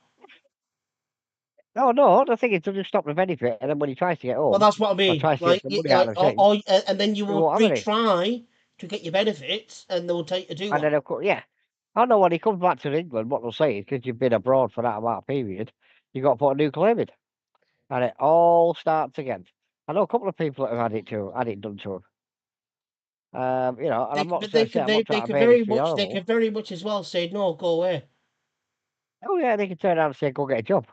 No, the thing is to just stop the benefit and then when he tries to get Well, home that's what I or mean. tries to get some money out of the thing, And then you he will won't have any. retry to get your benefits, and they'll take a do And one. then, of course, yeah. I know when he comes back to England, what they'll say is because you've been abroad for that amount of period, you've got to put a new claim in. And it all starts again. I know a couple of people that have had it done to them. And I'm not trying to say, I'm not They trying to could make this very be much horrible. as well say no, go away. Oh, yeah, they can turn around and say, go get a job.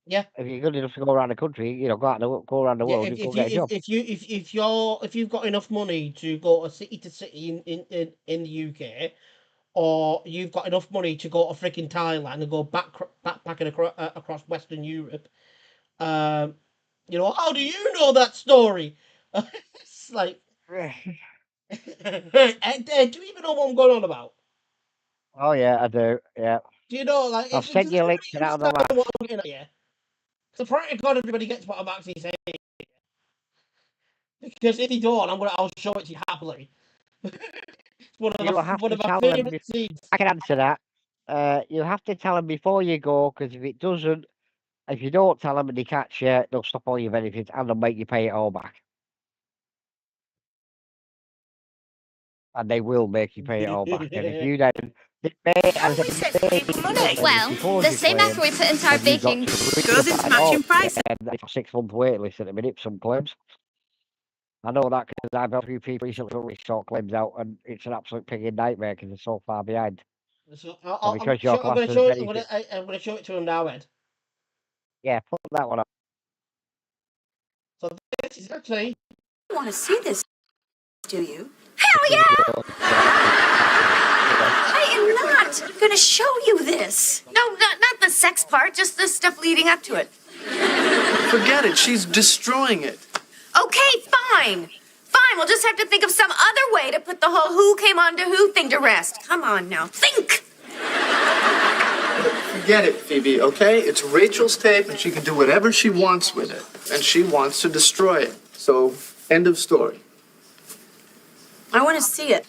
Yeah, If you're good enough to go around the country, go around the yeah. world, you go get a job. If you've got enough money to go a city to city in the UK, or you've got enough money to go to freaking Thailand and go backpacking across Western Europe, um, how do you know that story? It's like, do you even know what I'm going on about? Oh, yeah, I do. Yeah. Do you know, like, I've sent does you a link everybody to that on the understand last. what I'm getting at here? So, pray to God, everybody gets what I'm actually saying. Because if you don't, I'll show it to you happily. It's You'll have one to of my tell them. favourite scenes. I can answer that. You have to tell them before you go, because if you don't tell them and they catch you, they'll stop all your benefits and they'll make you pay it all back. And they will make you pay it all back. And if you then, How do we save people money? Well, the same effort we put into our baking Goes into matching prices. And it's a 6 month wait list at the minute for some claims. I know that because I've had a few people recently sort claims out, and it's an absolute pig nightmare because they're so far behind. So And because your class has benefit, I'm gonna show it to him now, Ed. yeah, put that one up. So this is actually You want to see this, do you? Hell yeah! Hey, I'm not. I'm gonna show you this. No, not the sex part, just the stuff leading up to it. Forget it. She's destroying it. Okay, fine. Fine, we'll just have to think of some other way to put the whole who came on to who thing to rest. Come on now, think! Forget it, Phoebe, okay? It's Rachel's tape, and she can do whatever she wants with it. And she wants to destroy it. So, end of story. I want to see it.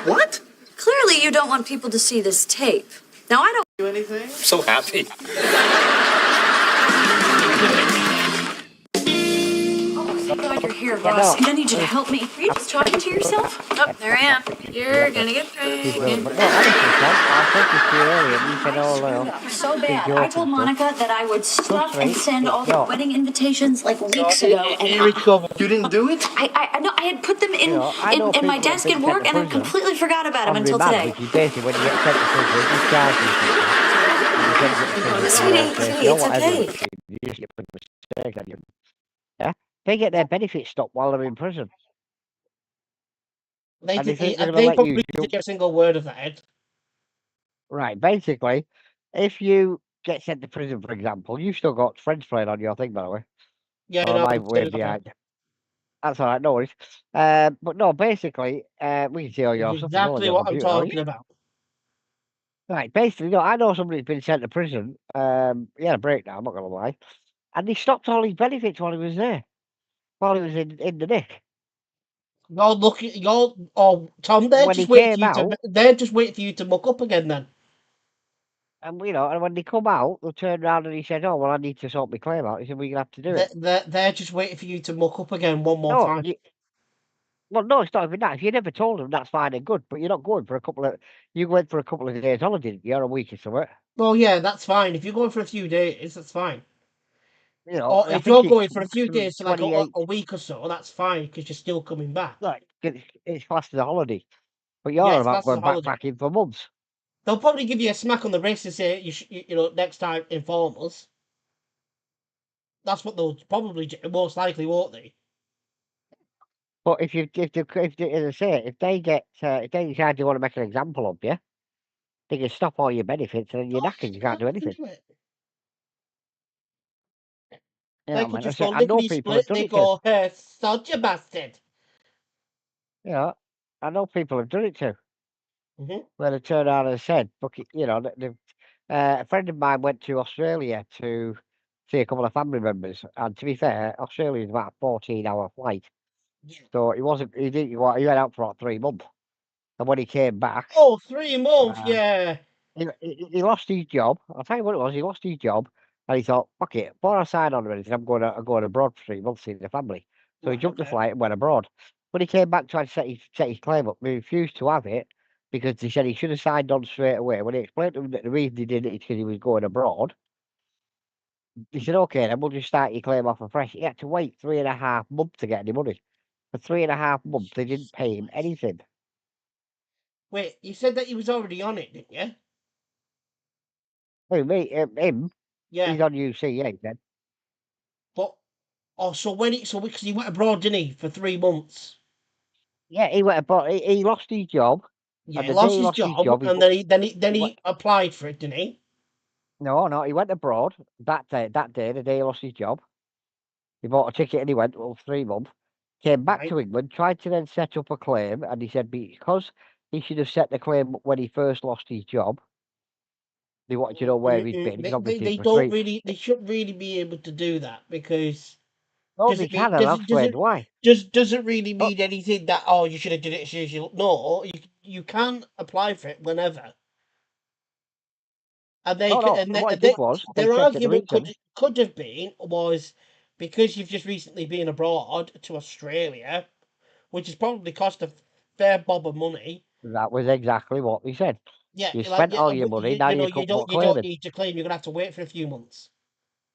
What? Clearly, you don't want people to see this tape. Now, I don't. Do anything? So happy. God, you're here, boss. I'm gonna need you to help me. Are you just talking to yourself? Oh, there I am. You're gonna get paid. But no, I said this to you earlier, and you said, oh, no. So bad. I told Monica that I would stop and send all the wedding invitations like weeks ago, and You didn't do it? I know I had put them in my desk at work, and I completely forgot about them until today. Which is basically when you get sent to prison, you charge people. Sweetie, it's okay. You just get put in mistake, and yeah? They get their benefits stopped while they're in prison. They And they think they're they gonna let probably you didn't get a single word of that, Ed. Right, basically, if you get sent to prison, for example, you've still got friends playing on your thing, by the way. Yeah, Or no, am I I'm way saying that. behind? That's all right, no worries. But no, basically, we can see all your That's stuff. as well on exactly your what I'm computer, don't talking you? about. Right, basically, no, I know somebody's been sent to prison. He had a breakdown, I'm not gonna lie, and he stopped all his benefits while he was there, while he was in the nick. Tom, they're When just he waiting came for you out, to they're just waiting for you to muck up again then. and and when they come out, they turned around and he said, "Oh, well, I need to sort my claim out." He said, "We're gonna have to do it." They're just waiting for you to muck up again one more No, time. well, no, it's not even that. If you never told them, that's fine and good. But you're not going for you went for a couple of days holiday, didn't you, or a week or something. Well, yeah, that's fine. If you're going for a few days, that's fine. Or I if think you're it's going for a few maximum days, so like 28. a week or so, that's fine because you're still coming back. Like it's classed as a holiday, but you're Yeah, on it's about classed as a going holiday. backpacking for months. They'll probably give you a smack on the wrist and say, next time inform us. That's what they'll probably do, most likely, won't they? But if as I say, if they decide they want to make an example of you, they can stop all your benefits and then you're knackered. You can't do anything. They could just I go know lickety people have split. done They it too. go, "Hey, sod you bastard." Yeah, I know people have done it too. Mhm. Where they turn around and said, "Look, a friend of mine went to Australia to see a couple of family members, and to be fair, Australia is about a 14-hour flight, Yeah. so he wasn't. He didn't. He went out for about 3 months, and when he came back, Oh, 3 months, um, yeah. he lost his job. I'll tell you what it was. He lost his job, and he thought, "Fuck it, before I sign on or anything, I'm going abroad for 3 months seeing the family." So he Right, jumped the okay. flight and went abroad. When he came back trying to set his claim up, he refused to have it because they said he should have signed on straight away. When he explained to him that the reason he did it is because he was going abroad, he said, "Okay, then we'll just start your claim off afresh." He had to wait 3.5 months to get any money. For 3.5 months, they didn't pay him anything. Wait, you said that he was already on it, didn't you? Who, me? Him? Yeah. He's on UC, yeah, he said. But because he went abroad, didn't he, for 3 months? Yeah, he went abroad. He lost his job. Yeah, And he the lost day he his lost his job, job, and then he applied for it, didn't he? No, he went abroad that day, the day he lost his job. He bought a ticket and he went for 3 months. Came back Right. to England, tried to then set up a claim, and he said because he should have set the claim up when he first lost his job. They wanted to know where he'd been. He's obviously They for don't 3. really. They shouldn't really be able to do that because No, does they it mean can, and I'll explain why. doesn't really Oh, mean anything that you should have done it as soon as you no you can apply for it whenever and they no. and What he did was they their said that the argument reason. could have been was because you've just recently been abroad to Australia, which has probably cost a fair bob of money. That was exactly what he said. Yeah, You like spent all your money, now you can't put a you claim don't in. need to claim. You're gonna have to wait for a few months.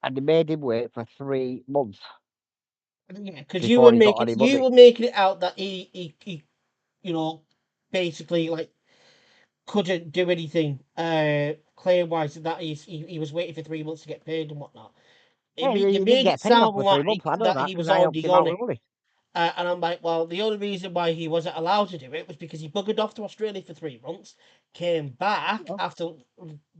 And they made him wait for 3 months Yeah, because before he got any you money. were making it out that he basically like couldn't do anything claim wise that he was waiting for 3 months to get paid and whatnot. Yeah, You he didn't made it get paid off sound for 3 like months. I know that that he because was I helped already him on out it. with money. And I'm like, well, the only reason why he wasn't allowed to do it was because he buggered off to Australia for 3 months, came back Oh, after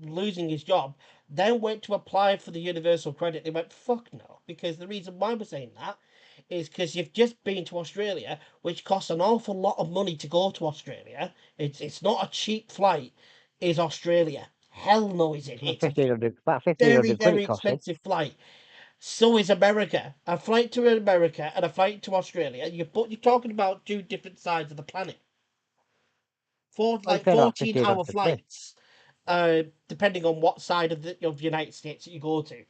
losing his job, then went to apply for the universal credit. They went, fuck no. Because the reason why we're saying that is because you've just been to Australia, which costs an awful lot of money to go to Australia. It's not a cheap flight, is Australia. Hell no, is it? about It's a 1,500, about very, 1,500 quid very it cost him. expensive flight. So is America. A flight to America and a flight to Australia. You're talking about two different sides of the planet. I Like paid about 14-hour 1,500 quid. flights, depending on what side of the United States that you go to.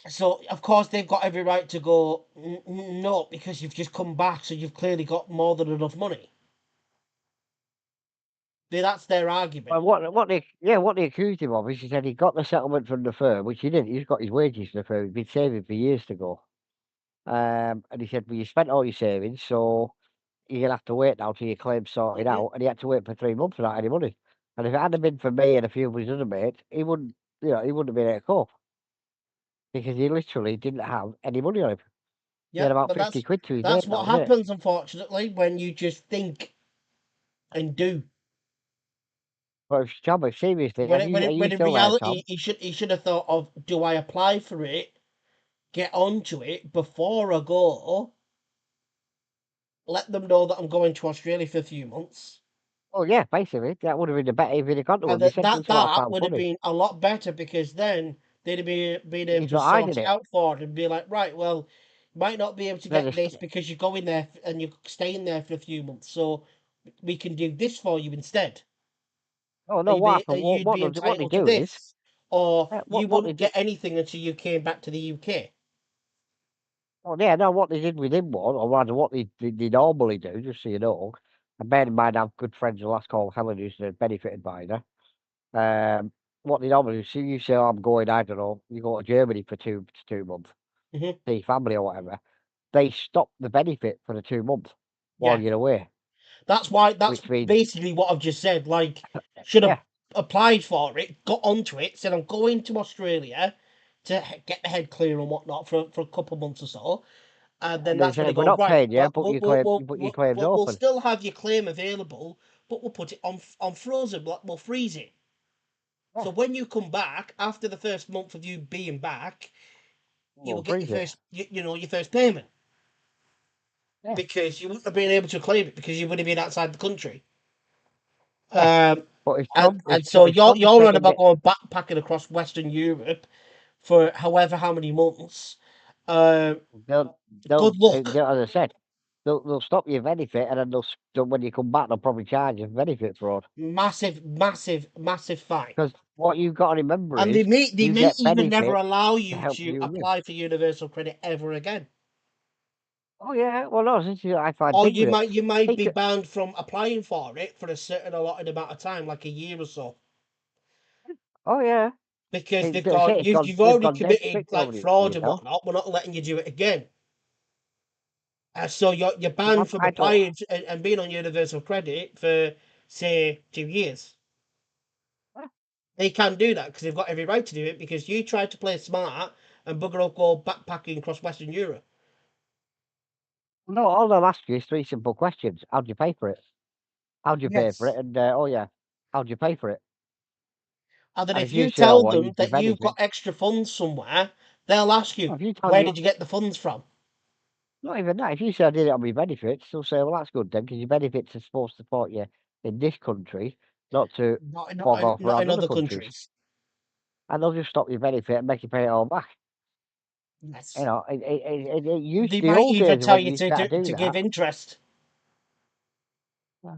So of course they've got every right to go no, because you've just come back, so you've clearly got more than enough money. That's their argument. Well, what they accused him of is he said he got the settlement from the firm, which he didn't. He's got his wages from the firm. He'd been saving for years to go. And he said, well, you spent all your savings, so you're gonna have to wait now till your claim's sorted Mhm. out. And he had to wait for 3 months without any money. And if it hadn't been for me and a few of his other mates, he wouldn't have been able to cope because he literally didn't have any money on him. He had Yeah, about but 50 quid to his name. that's That what was it. happens, unfortunately, when you just think and do. But Chamba, seriously, When are you in still there, reality Tom? he should have thought of, do I apply for it, get onto it before I go, let them know that I'm going to Australia for a few months, Oh yeah, basically that would have been the better if he'd have gone to and him. He said this is what I that found would have funny. been a lot better, because then they'd have been able He's to not sort hiding it it. out for it and be like, right, well, you might not be able to Then get this because you're going there and you're staying there for a few months, so we can do this for you instead. oh no, what happened? You'd be What they entitled to do is this, or you what they wouldn't do. get anything until you came back to the UK. Oh yeah, no, what they did with him was, or rather, what they normally do, just so you know. And bear in mind, I've good friends. The last call Helen, who's a benefit advisor. What they normally do, see, you say, oh, I'm going, I don't know, you go to Germany for 2 months, Hmm. see your family or whatever. They stop the benefit for the 2 months while Yeah, you're away, that's which means, basically what I've just said. Like, should have yeah, applied for it, got onto it, said I'm going to Australia to get the head clear and whatnot for a couple of months or so, and then and they that's when they say, we're go, not right. paying you, Well, but you put your claims we'll open. still have your claim available, but we'll put it on frozen. We'll freeze it. Yeah, So when you come back after the first month of you being back, you will we'll get your freeze it. first, your first payment, Yeah, because you wouldn't have been able to claim it because you would have been outside the country. yeah. Um, But and so if Trump's you're on saying about that going backpacking across Western Europe for however how many months. Um, good luck. as I said, they'll stop your benefit, and then when you come back, they'll probably charge you benefit fraud. Massive, massive, massive fine. Because what you've got to remember And is they you may get even never benefit allow to you help to you live. apply for universal credit ever again. Oh yeah, well no, this is I find Or thing with it. you might They be could, banned from applying for it for a certain allotted amount of time, like a year or so. oh yeah, Because they've that's gone, it. you've They've already gone dead committed strict like over it, fraud you and know. whatnot. We're not letting you do it again. So you're I, banned from I don't. applying and being on universal credit for say 2 years. They can do that because they've got every right to do it, because you tried to play smart and bugger up, go backpacking across Western Europe. No, all they'll ask you is 3 simple questions. How'd you pay for it? How'd you pay for it? Yes. And oh yeah, how'd you pay for it? And then And if if you you say, oh tell well, I them used my that you've got benefit, extra funds somewhere, they'll ask you, well, if you tell where you did you get the funds from? not even that, if you say I did it on my benefits, they'll say, well, that's good then, because your benefits are supposed to support you in this country, not to bog off Not around in other other countries. countries. And they'll just stop your benefit and make you pay it all back. You Yes. know, it used They the might old even days tell when you you used to do to give that. interest. Yeah.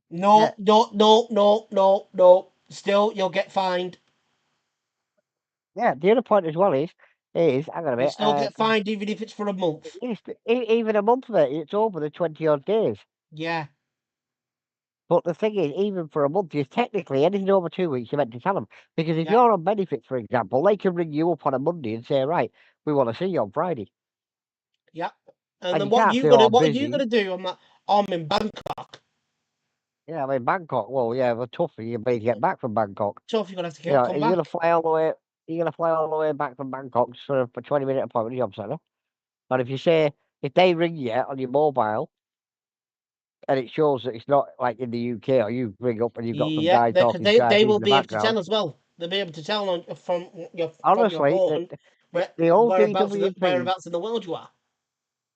Yeah, No, no, no, no, no, no. Still, you'll get fined. yeah. The other point as well is hang on a You'll minute. still get fined even if it's for a month. Even a month of it, it's over the 20 odd days. Yeah, But the thing is, even for a month, you technically anything over 2 weeks, you're meant to tell them. Because if yeah, you're on benefits, for example, they can ring you up on a Monday and say, right, we want to see you on Friday. yeah. And And then you can't say, oh, I'm what are you busy. gonna do on that? I'm in Bangkok. Yeah, I mean, Bangkok, well, yeah, well, tough for you to get back from Bangkok. Tough, you're gonna have to You know, come are you going to back. fly all the way? you're gonna fly all the way back from Bangkok just for a 20-minute appointment at the job centre. And if they ring you on your mobile and it shows that it's not like in the UK, or you ring up and you've got some Yeah, guy because talking they Chinese will in the be able to background. tell as well. They'll be able to tell from your Honestly, phone the old whereabouts in the world you are.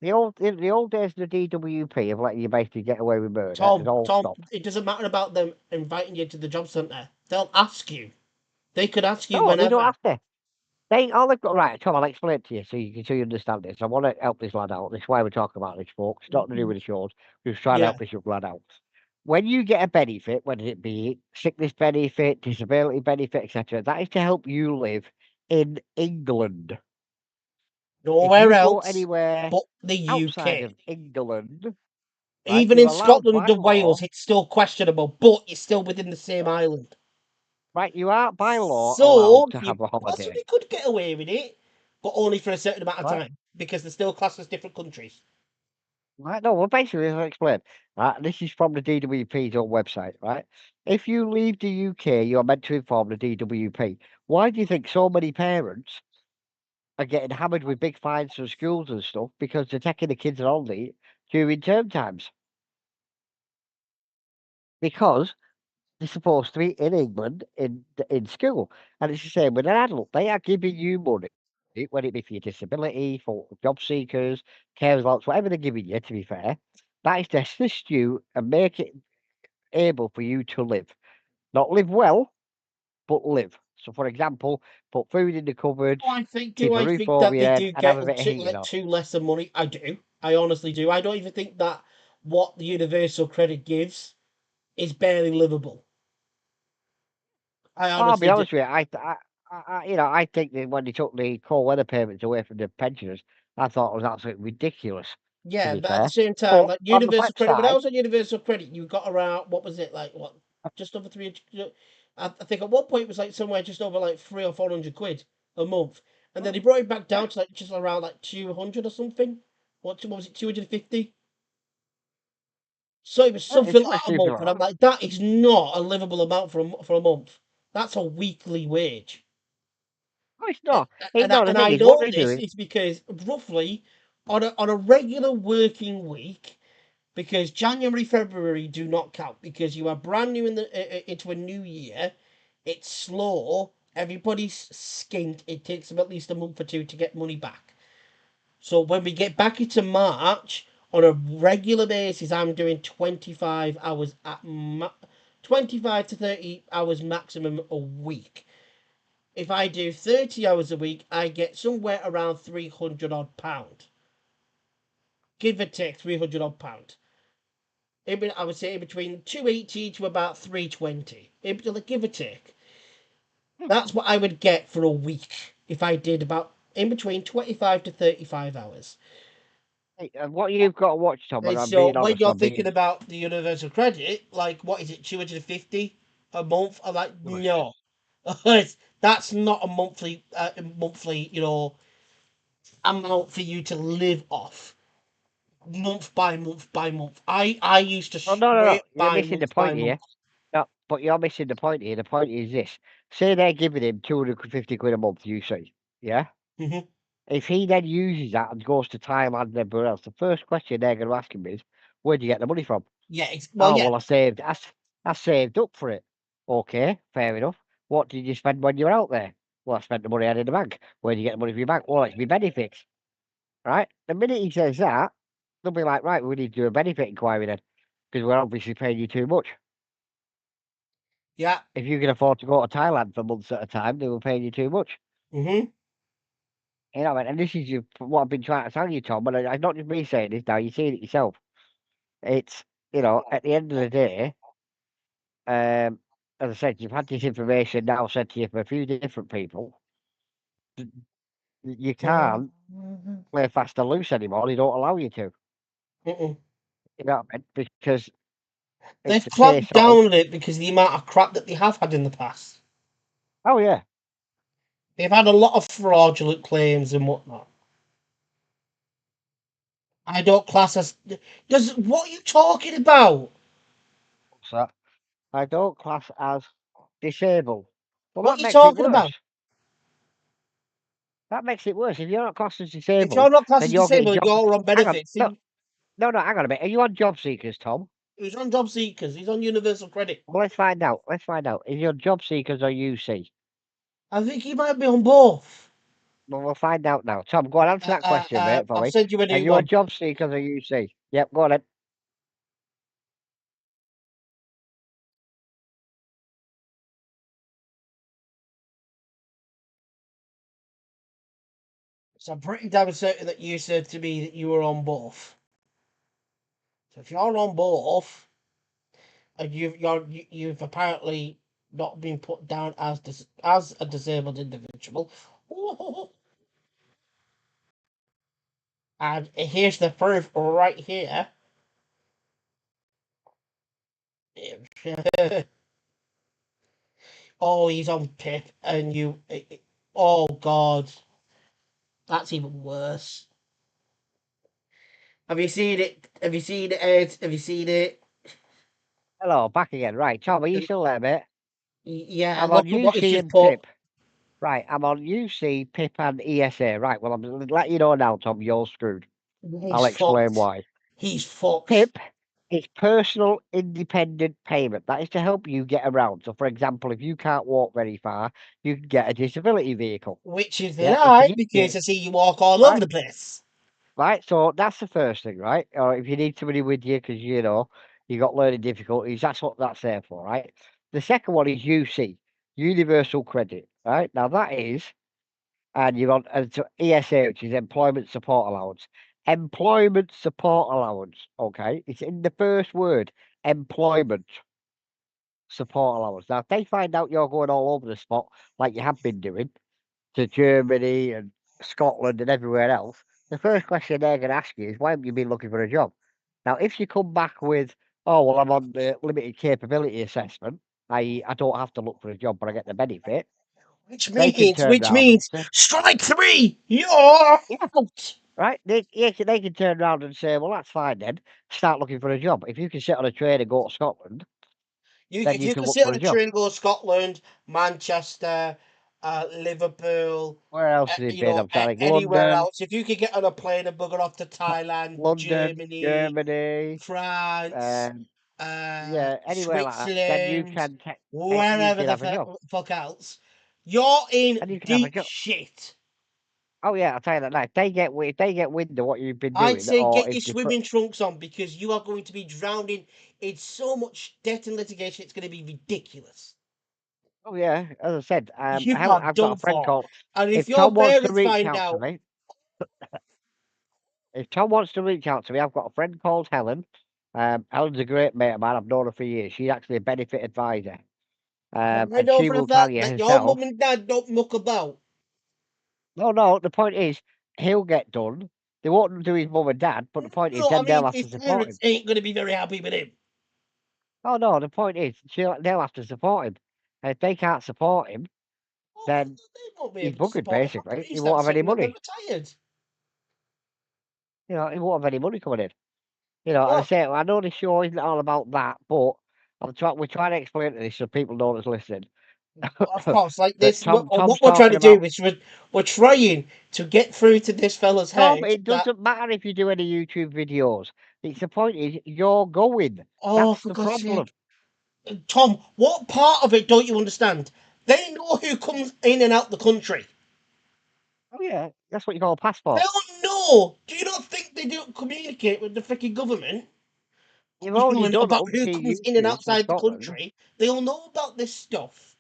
the old days of the DWP of letting you basically get away with murder has all Tom, stopped. it doesn't matter about them inviting you to the job centre. They'll ask you. They could ask you No, they don't whenever. have to. They've got right. Tom, I'll explain it to you so you understand this. I want to help this lad out. That's why we're talking about this, folks. It's not to do with the shows. We're just trying to Yeah. help this young lad out. When you get a benefit, whether it be sickness benefit, disability benefit, etc., that is to help you live in England. If Nowhere you go else anywhere but the outside UK. of England, right, Even you're in allowed Scotland by and Wales, law, it's still questionable, but you're still within the same island. right, you are by law So allowed to you have a holiday. possibly could get away with it, but only for a certain amount of Right. time because they're still classed as different countries. Right, no, well, basically, as I explained, right, this is from the DWP's own website, right? If you leave the UK, you're meant to inform the DWP. Why do you think so many parents are getting hammered with big fines from schools and stuff because they're taking the kids on holiday during term times? Because they're supposed to be in England in school. And it's the same with an adult. They are giving you money, whether it be for your disability, for job seekers, care allowance, whatever they're giving you, to be fair. That is to assist you and make it able for you to live. Not live well, but live. So, for example, put food in the cupboards, keep a I roof think over that your they head, do and have a get bit of heating on. too lesser money? I do. I honestly do. I don't even think that what the universal credit gives is barely livable. I I'll be honestly do. honest with you. I think that when they took the cold weather payments away from the pensioners, I thought it was absolutely ridiculous. To Yeah, be but at the fair, same time, but like on the universal flip credit, when I side, was on universal credit, you got around what was it like? What just over 300? I think at one point it was like somewhere just over like 300 or 400 quid a month, and then they brought it back down to like just around like 200 or something. What was it? 250. So it was it's something something like a stupid month, like and I'm that. like, that is not a livable amount for a month. That's a weekly wage. No, it's not. And No, the thing I is, what know they do this is, is because roughly on a regular working week, because January, February do not count because you are brand new into a new year. It's slow. Everybody's skint. It takes them at least a month or two to get money back. So when we get back into March on a regular basis, I'm doing 25 hours 25 to 30 hours maximum a week. If I do 30 hours a week, I get somewhere around 300 odd pound. Give or take 300 odd pound. I would say in between 280 to about 320. Give or take. That's what I would get for a week if I did about in between 25 to 35 hours. what you've got to watch, Tom, and And I'm so being when honest, you're I'm thinking being about the universal credit, like what is it, 250 a month? I'm like, no, that's not a monthly, amount for you to live off month by month by month. I used to Oh, no, no, no. scrape You're by missing the month by point month. here. No, but you're missing the point here. The point is this. Say they're giving him 250 quid a month, you say. Yeah? Hmm. If he then uses that and goes to Thailand and everywhere else, the first question they're going to ask him is, where do you get the money from? Yeah, Oh, yeah. well, I saved up for it. Okay, fair enough. What did you spend when you were out there? Well, I spent the money I had in the bank. Where do you get the money from your bank? Well, it's my benefits. Right? The minute he says that, they'll be like, right, we need to do a benefit inquiry then. Because we're obviously paying you too much. Yeah. If you can afford to go to Thailand for months at a time, they were paying you too much. Hmm. You know, and this is what I've been trying to tell you, Tom. And it's not just me saying this now. You're seeing it yourself. It's at the end of the day, as I said, you've had this information now said to you from a few different people. You can't play fast and loose anymore. They don't allow you to. Mm-mm. You know what I mean? Because They've it's a case clamped of, down on it because of the amount of crap that they have had in the past. oh yeah, They've had a lot of fraudulent claims and whatnot. I don't class as. Does what are you talking about? what's that? I don't class as disabled. Well, What that are you makes it talking about? worse. That makes it worse. If you're not classed as If you're disabled, not classed then as you're getting disabled, job. you're on Hang on, benefits. no, hang on a minute. Are you on job seekers, Tom? He's on job seekers. He's on universal credit. Well, let's find out. Let's find out. Is your job seekers or UC? I think he might be on both. Well, we'll find out now. Tom, go on, answer that question, mate, for I'll me. send you a Are new you on one. job seekers or UC? Yep, go on then. So I'm pretty damn certain that you said to me that you were on both. So if you're on both, and you've apparently not been put down as a disabled individual. And here's the proof right here. Oh, he's on PIP, and you. Oh God, that's even worse. Have you seen it? Have you seen it, Ed? Have you seen it? Hello, back again. Right, Tom, are you still there, mate? Yeah, I'm look on at what he's UC just and put. PIP. Right, I'm on UC, PIP, and ESA. Right, well, I'm going to let you know now, Tom, you're screwed. I'll explain Fucked. why. He's fucked. PIP is personal independent payment. That is to help you get around. So, for example, if you can't walk very far, you can get a disability vehicle. Which is Yeah, right, because I see you walk all over the place. Right, so that's the first thing, right? Or if you need somebody with you because you know you got learning difficulties, that's what that's there for, right? The second one is UC, Universal Credit, right? Now that is, and you're on ESA, which is Employment Support Allowance. Employment Support Allowance, okay? It's in the first word, employment support allowance. Now, if they find out you're going all over the spot like you have been doing to Germany and Scotland and everywhere else, the first question they're going to ask you is, why haven't you been looking for a job? Now, if you come back with, oh, well, I'm on the limited capability assessment, i.e., I don't have to look for a job, but I get the benefit, Which they can means, turn around and say, strike three. You're yeah, out. right? They can turn around and say, well, that's fine then. Start looking for a job. If you can sit on a train and go to Scotland, then If you you can can look sit for on a a job. train, go to Scotland, Manchester, Liverpool, Where else has it been? I'm trying to anywhere London, else. If you could get on a plane and bugger off to Thailand, London, Germany, Germany, France, yeah, anywhere like that, then you Switzerland, can you wherever can the have a job, fuck else, you're in and you can have a deep job. shit. Oh yeah, I'll tell you that now. If they get wind of what you've been I'd doing, say or get if your they put, swimming trunks on, because you are going to be drowning in so much debt and litigation. It's going to be ridiculous. oh yeah, as I said, You hell, are I've got done a friend for. called. And if If your Tom wants to parents reach find out to out, me, if Tom wants to reach out to me, I've got a friend called Helen. Helen's a great mate of mine. I've known her for years. She's actually a benefit advisor, I and know she for a will tell fact you that your herself. mum and dad don't muck about. No, the point is, he'll get done. They won't do his mum and dad, but the point is, No, I then they'll mean, have to his support parents him. ain't going to be very happy with him. Oh no, the point is, they'll have to support him. And if they can't support him, Oh, then they won't be he's able to buggered, support him. Look at basically. me, He start won't have any sitting when they're money. retired. You know, he won't have any money coming in. You know, and I Well, say, I know this show isn't all about that, but we're trying to explain this so people know that's listening. of course, like That this, Tom's what we're trying talking to do about. is we're trying to get through to this fella's Tom, head it that, doesn't matter if you do any YouTube videos. It's the point is, you're going. oh, That's for the God's problem. sake. Tom, what part of it don't you understand? They know who comes in and out the country. Oh yeah, that's what you call a They passport. don't know. Do you not think they don't communicate with the freaking government? You've already done About who umpteen comes in and YouTube from outside the Scotland. country? They'll know about this stuff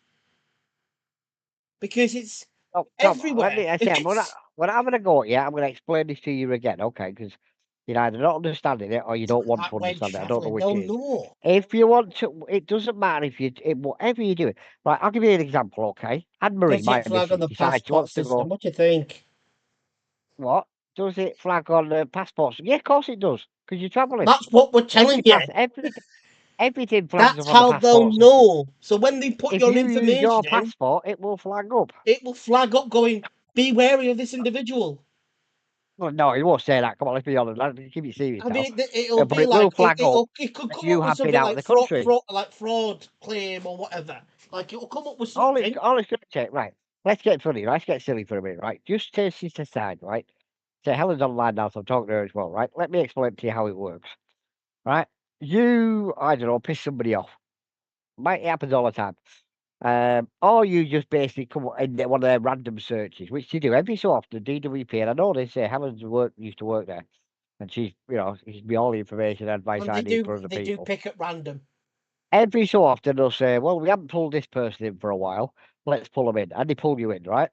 because it's Oh, Tom, let everywhere. me. I say, when I'm gonna go, yeah, I'm gonna explain this to you again, okay? Because you're either not understanding it or you don't want Like to when understand it. I don't know traveling, which they'll it is. know. If you want to, it doesn't matter if whatever you're doing. Right, I'll give you an example, okay? Anne Marie, Does it my flag on missus, the decides she passport wants to system? go. What do you think? What? Does it flag on the passports? Yeah, of course it does, because you're travelling. That's what we're telling you. Everything flags That's up on the how they'll passport system. know. So when they put If your you use your information in, passport, it will flag up. it will flag up going, be wary of this individual. Well, no, it won't say that. Come on, let's be honest. Let's keep it serious I now. mean, it'll But be it will like flag up it could that come you up with have been something out of like the country. fraud claim or whatever. Like it'll come up with All something. it's going to take, right? let's get funny, let's get silly for a minute, right? Just take this aside, right? Say Helen's online now, so I'm talking to her as well, right? Let me explain to you how it works, right? You, I don't know, piss somebody off. It happens all the time. Or you just basically come in one of their random searches, which you do every so often, DWP, and I know they say Helen's used to work there, and she's, gives me all the information and advice And I need for other they do people. pick at random. Every so often they'll say, well, we haven't pulled this person in for a while, let's pull them in. And they pull you in, right?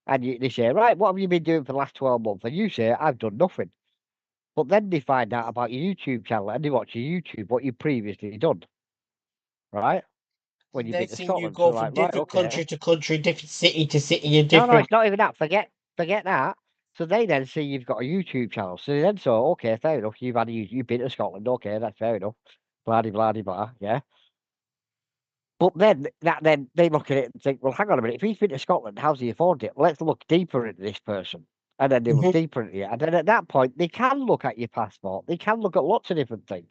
And they say, right, what have you been doing for the last 12 months? And you say, I've done nothing. But then they find out about your YouTube channel and they watch your YouTube, what you've previously done, right? When you've been They've to seen you Scotland. So go like, from right, different okay. country to country, different city to city, and No, different. it's not even that. Forget that. So they then see you've got a YouTube channel. So they then say, okay, fair enough. You've been to Scotland. Okay, that's fair enough. Blah, blah, blah, blah. Yeah. But then they look at it and think, well, hang on a minute. If he's been to Scotland, how's he afford it? Let's look deeper into this person. And then they look Mhm. deeper into it. And then at that point, they can look at your passport. They can look at lots of different things.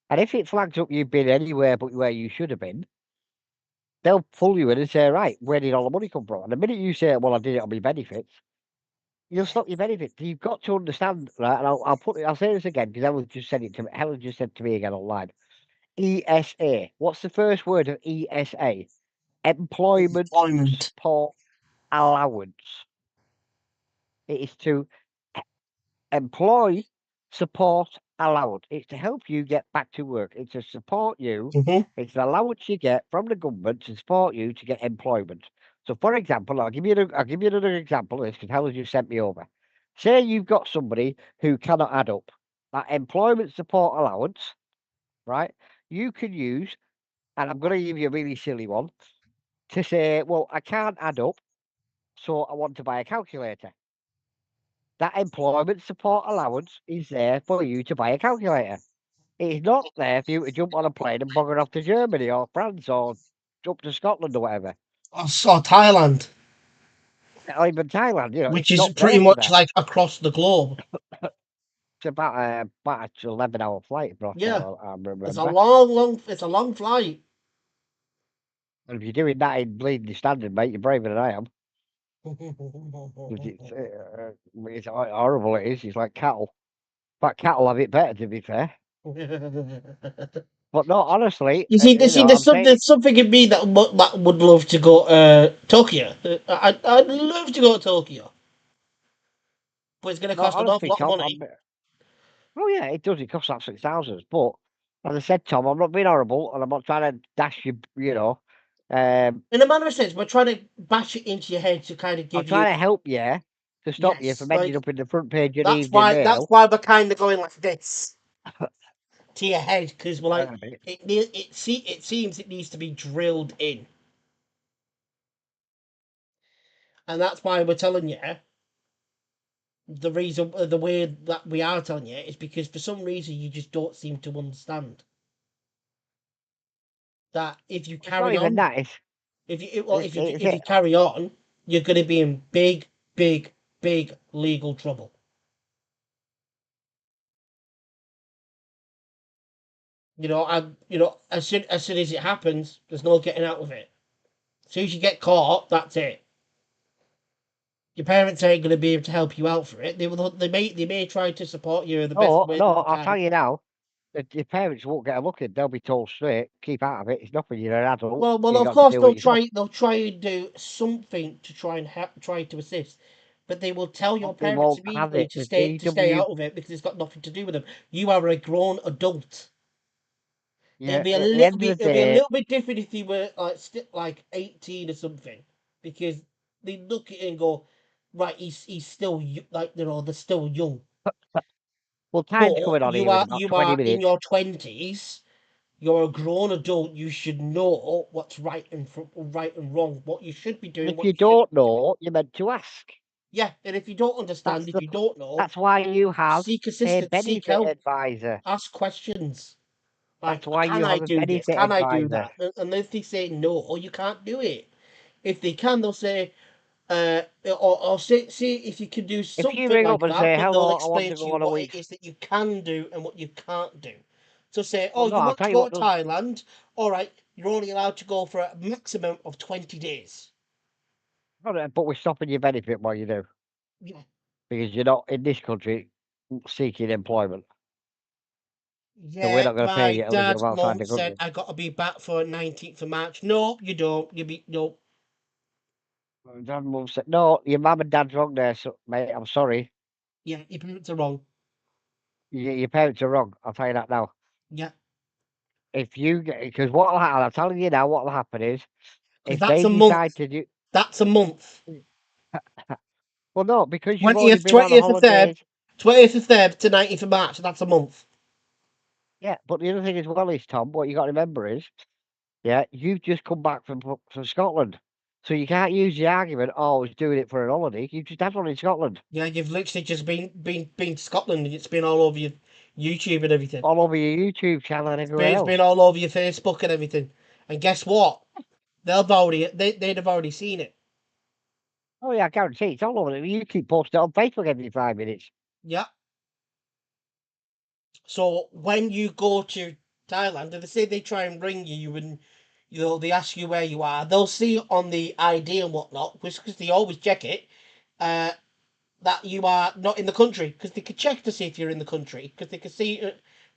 And if it flags up you've been anywhere but where you should have been, they'll pull you in and say, right, where did all the money come from? And the minute you say, well, I did it on my benefits, you'll stop your benefits. You've got to understand, right? And I'll say this again because Helen just said it to me. Helen just said to me again online. ESA. What's the first word of ESA? Employment Employment. Support Allowance. It is to employ support allowance. It's to help you get back to work. It's to support you. Mhm. It's an allowance you get from the government to support you to get employment. So, for example, I'll give you another example of this because Helen just sent me over. Say you've got somebody who cannot add up. That employment support allowance, right? You can use, and I'm going to give you a really silly one, to say, well, I can't add up, so I want to buy a calculator. That employment support allowance is there for you to buy a calculator. It's not there for you to jump on a plane and bugger off to Germany or France or jump to Scotland or whatever. Or Thailand, Or even Thailand, which it's is not pretty there for much that. like across the globe. It's about an 11-hour flight, from Yeah, I it's a remember. it's a long flight. And if you're doing that in bleeding standard, mate, you're braver than I am. 'Cause it's horrible, it is. It's like cattle. But cattle have it better, to be fair. But no, honestly, I'm saying there's something in me that would love to go Tokyo. I'd love to go to Tokyo, but it's going to no, cost an awful honestly, lot of Tom, money. oh yeah, it does. It costs absolute thousands. But as I said, Tom, I'm not being horrible, and I'm not trying to dash you. In a manner of sense, we're trying to bash it into your head to kind of I'm give you trying to help you to stop you yes, from ending like up in the front page of the Evening that's Mail. why we're kind of going like this to your head because we're Hang like on a minute. it seems it needs to be drilled in, and that's why we're telling you. The reason, the way that we are telling you is because for some reason you just don't seem to understand that if you It's not carry even on, that. It's if you it. carry on, you're going to be in big, big, big legal trouble. As soon as it happens, there's no getting out of it. As soon as you get caught, that's it. Your parents ain't going to be able to help you out for it. They may try to support you in the best No, way that no. they I'll tell can. you now. That your parents won't get a look in. They'll be told straight, keep out of it. It's nothing. You're an adult. Well, You of got to course do what you got. they'll try and do something to try and try to assist, but they will tell your But they parents won't have immediately it. The to stay DW. out of it because it's got nothing to do with them. You are a grown adult. Yeah. At the end of the It'll be a day, little bit different if you were like 18 or something, because they look at it and go, right, he's still like they're still young, well, time's but coming on here in about you 20 are in minutes. your 20s. You're a grown adult. You should know what's right and wrong. What you should be doing. If What you you shouldn't don't be doing. know, you're meant to ask. Yeah, and if you don't understand, That's if the. you don't know, That's why you have seek a assistance, seek benefit help, advisor. ask questions. That's Like, why can you I have a do this? benefit Can I do advisor. that? And if they say no, you can't do it. If they can, they'll say, or see if you can do If you something ring up like and that, say, but they'll "Hello, I want explain to to go you on a what it week's," is that you can do and what you can't do. So say, well, oh, no, you I'll want tell to you go what to does. Thailand? All right, you're only allowed to go for a maximum of 20 days. But we're stopping your benefit while you do, Yeah. because you're not in this country seeking employment. So we're Yeah, not going to pay my you unless dad, you're outside mum the said country. I got to be back for 19th of March. No, you don't. No. Dad, mum said, no, your mum and dad's wrong there, so, mate. I'm sorry. Yeah, your parents are wrong. Your parents are wrong. I'll tell you that now. Yeah, If you get, because what'll happen, I'm telling you now, what'll happen is, because if that's they a month. decide to do, That's a month. well, no, because you've already 20th, been on 20th of Feb, holidays. 20th of Feb to 19th of March. That's a month. Yeah, but the other thing as well is, Tom, what you got to remember is, yeah, you've just come back from Scotland, so you can't use the argument, oh, I was doing it for an holiday. You just had one in Scotland, Yeah, you've literally just been to Scotland and it's been all over your YouTube and everything. all over your YouTube channel and everywhere It's else. been all over your Facebook and everything. And guess what? They'd have already seen it. Oh yeah, I guarantee it's all over. You keep posting it on Facebook every 5 minutes. Yeah. So when you go to Thailand, if they say they try and ring you and they ask you where you are, they'll see on the ID and whatnot, because they always check it, uh, that you are not in the country, because they can check to see if you're in the country, because they can see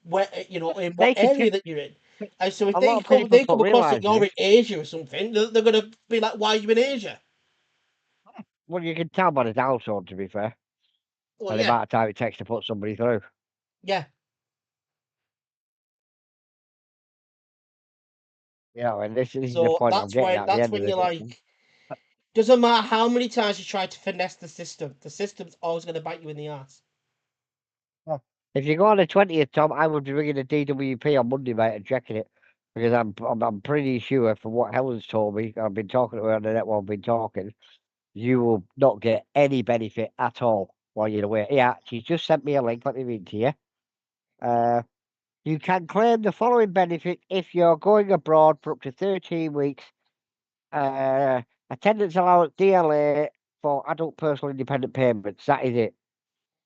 where in what They can area check. that you're in. And so if A lot of people they don't come across that realise you're this. in Asia or something, they're gonna be like, "Why are you in Asia?" Well, you can tell by the household, to be fair, Well, and the yeah, amount of time it takes to put somebody through. yeah. You know, and this is the So point I'm getting at the that's end of when the you're day. like, doesn't matter how many times you try to finesse the system's always gonna bite you in the ass. If you go on the 20th, Tom, I would be ringing the DWP on Monday, mate, and checking it. Because I'm pretty sure from what Helen's told me, I've been talking to her on the net while I've been talking, you will not get any benefit at all while you're away. Yeah, she's just sent me a link, let me read to you. You can claim the following benefit if you're going abroad for up to 13 weeks. Attendance allowance, DLA, for adult personal independent payments. That is it.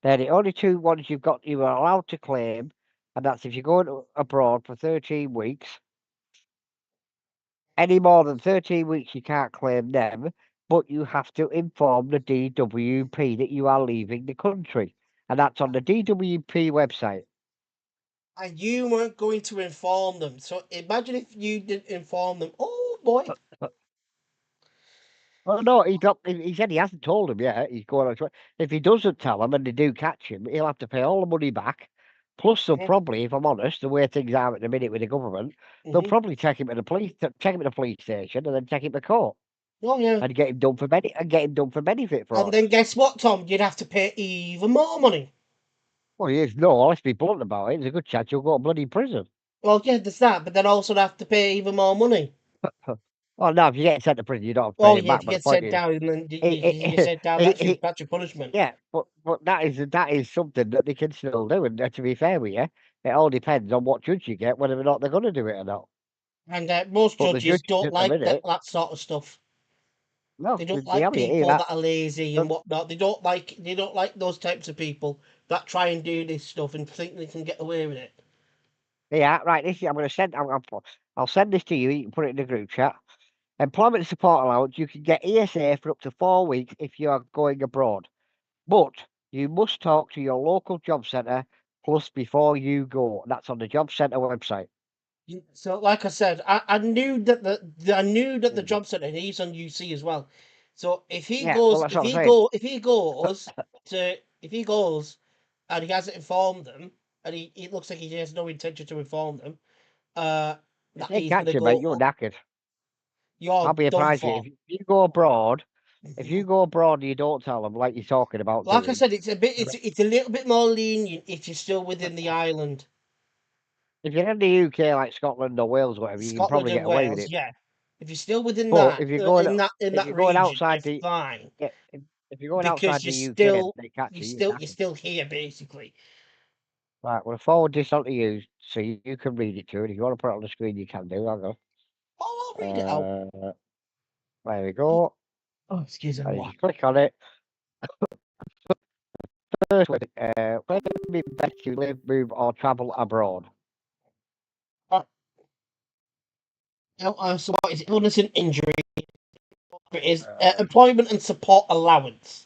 They're the only two ones you are allowed to claim, and that's if you're going abroad for 13 weeks. Any more than 13 weeks, you can't claim them, but you have to inform the DWP that you are leaving the country, and that's on the DWP website. And you weren't going to inform them. So imagine if you didn't inform them. Oh boy. Well, no, he said he hasn't told him yet. He's going on. If he doesn't tell him and they do catch him, he'll have to pay all the money back. Plus, they'll probably, if I'm honest, the way things are at the minute with the government, they'll probably take him to the police station, and then take him to court Oh yeah. and get him done for benefit And fraud. then guess what, Tom? You'd have to pay even more money. Well, yes, no, let's be blunt about it. There's a good chance you'll go to bloody prison. Well, yeah, there's that, but then also have to pay even more money. Well, no, if you get sent to prison, you don't have to Oh pay him yeah, back. if you But the get point sent is, down, and then you it, sent down, it, it, that's your punishment. yeah, but that is something that they can still do. And to be fair with you, it all depends on what judge you get, whether or not they're going to do it or not. And most But the judges judges don't at the like minute, that sort of stuff. no, They don't the like reality is people that that are lazy and whatnot. They don't like those types of people that try and do this stuff and think they can get away with it. yeah, right. I'm going to send. I'll send this to you. You can put it in the group chat. Employment support allowance. You can get ESA for up to 4 weeks if you are going abroad, but you must talk to your local job centre plus before you go. That's on the job centre website. So, like I said, I knew that the job centre, and he's on UC as well. So if he Yeah, well, goes, that's what I'm saying. if he goes, and he hasn't informed them, and it looks like he has no intention to inform them, If that they he's gonna catch you, mate, go you're up, knackered. I'll you're be done surprised for. if you go abroad. If you go abroad and you don't tell them, like you're talking about Like I doing, said, it's a little bit more lenient if you're still within the island, if you're in the UK, like Scotland or Wales, or whatever, you can Scotland probably and get away with Wales. it. Yeah, if you're still within But that if you're going, in if that you're going region, you're outside the, fine. yeah, if you're going outside Because the UK and they catch you, you're you're knackered. still here basically. Right, well, forward this on to you so you can read it too. And if you want to put it on the screen, you can do. Hang Oh, I'll read it out. on. There we go. Oh, excuse And me. if you click on it, first one, where can it be best to live, move, or travel abroad? So what is it? Illness and injury. It is employment and support allowance.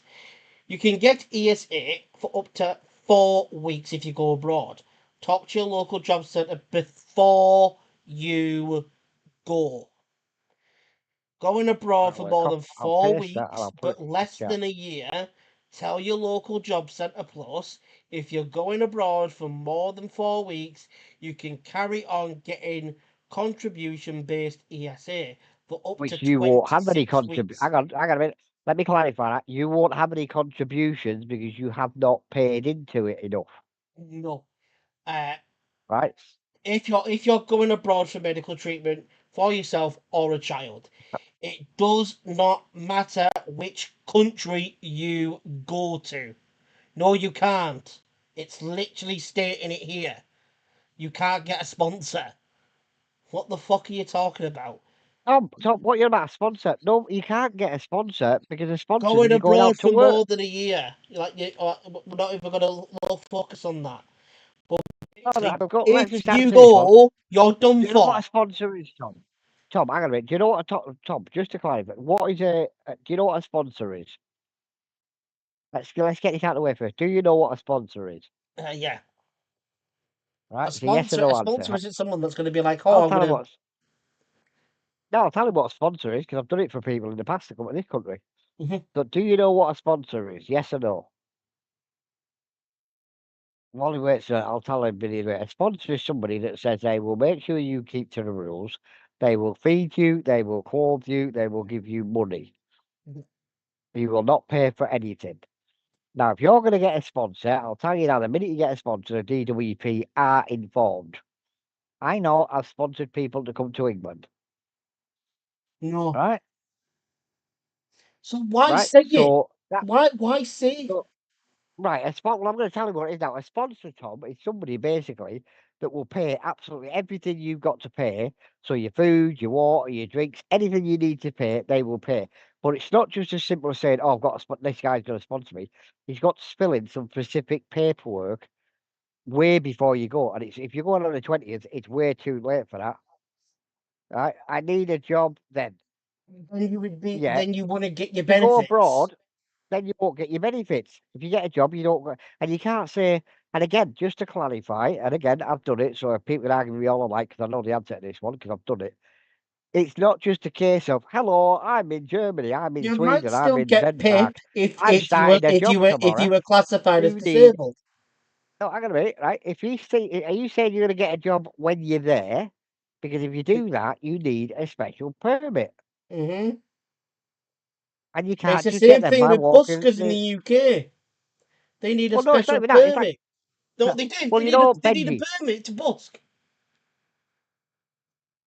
You can get ESA for up to 4 weeks if you go abroad. Talk to your local job centre before you go. Going abroad for Well, more than I'll 4 paste that and weeks, I'll put it but in the less chat. than a year, tell your local job centre plus. If you're going abroad for more than 4 weeks, you can carry on getting contribution-based ESA for up to Which you won't have any 26 weeks. hang on a minute. Let me clarify that. You won't have any contributions because you have not paid into it enough, No. right? If you're going abroad for medical treatment for yourself or a child, it does not matter which country you go to. No, you can't. It's literally stating it here. You can't get a sponsor. What the fuck are you talking about? Tom, what you're about a sponsor? No, you can't get a sponsor because a sponsor is Going you're going abroad out to for work. more than a year. We're not even going to focus on that. No, let's If just you answer this one. go, you're done Do you know what for. a sponsor is, Tom? Tom, hang on a minute. Do you know what Tom? Just to clarify, what is do you know what a sponsor is? Let's get this out of the way first. Do you know what a sponsor is? Yeah. Right, it's a yes or no A answer. sponsor isn't someone that's going to be like, I'll oh, I'm tell him going to. what. No, I'll tell him what a sponsor is because I've done it for people in the past to come to this country. Mhm. So, do you know what a sponsor is? Yes or no? While he waits, I'll tell him. A sponsor is somebody that says they will make sure you keep to the rules. They will feed you. They will clothe you. They will give you money. Mhm. You will not pay for anything. Now, if you're going to get a sponsor, I'll tell you now, the minute you get a sponsor, DWP are informed. I know I've sponsored people to come to England. No. Right? So why Right? say it? So, Why say? so right, well, I'm going to tell you what it is now. A sponsor, Tom, is somebody basically that will pay absolutely everything you've got to pay. So your food, your water, your drinks, anything you need to pay, they will pay. But it's not just as simple as saying, "Oh, I've got this guy's going to sponsor me." He's got to fill in some specific paperwork way before you go. And if you're going on the 20th, it's way too late for that. Right? I need a job then. Then you would be. Yeah. Then you want to get your If you go benefits. abroad, then you won't get your benefits. If you get a job, you don't go, and you can't say, and again, just to clarify, and again, I've done it, so if people argue with me all alike, because I know the answer to this one, because I've done it, it's not just a case of, hello, I'm in Germany, I'm in You might Sweden, I'm still in get paid Denmark, I'm if you were starting a job if you tomorrow. were classified as You need, disabled. no, hang on a minute, right? If you see, are you saying you're going to get a job when you're there? Because if you do that, you need a special permit. Mm-hmm. And you It's can't the just get same them thing by with walking. buskers in the UK. They need a Well, no, it's not special even that. It's like, permit. No, they do. well, you know, They need a Benji. permit to busk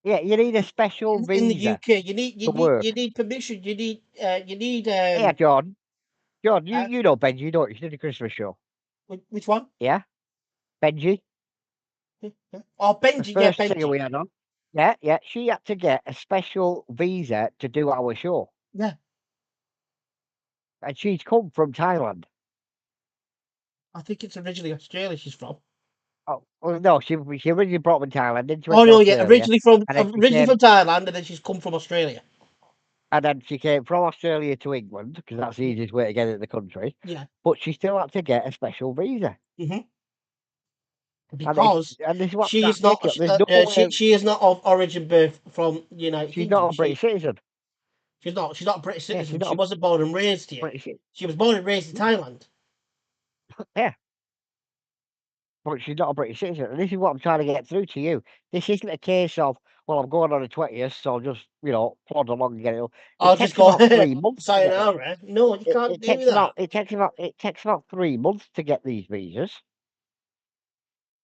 Yeah, you need a special in the visa UK. to work. You need permission. You need Yeah, John. John, uh, you know Benji, don't you? You did the Christmas show. which one? Yeah? Benji, Oh, the Benji. Yeah, first singer Benji. we had on. Yeah, yeah. She had to get a special visa to do our show. Yeah, And she's come from Thailand. I think it's originally Australia. She's from. Oh, well, no, she originally brought from Thailand, then she went Oh to no, yeah, Australia. And then originally from Thailand, and then she's come from Australia. she came from Australia to England, because that's the easiest way to get into the country. Yeah. But she still had to get a special visa. Mm-hmm. And Because this is what she I'm is not taking up. There's no way she is not of origin birth from United she's Kingdom. not a British citizen. She's not a British Yeah, she's citizen. not She a wasn't born and raised here. British citizen. She was born and raised in Thailand. Yeah. But she's not a British citizen. And this is what I'm trying to get through to you. This isn't a case of, well, I'm going on the 20th, so I'll just, plod along and get it. It I'll just takes go about 3 months to get it. sayonara. No, you can't do that. It takes about 3 months to get these visas.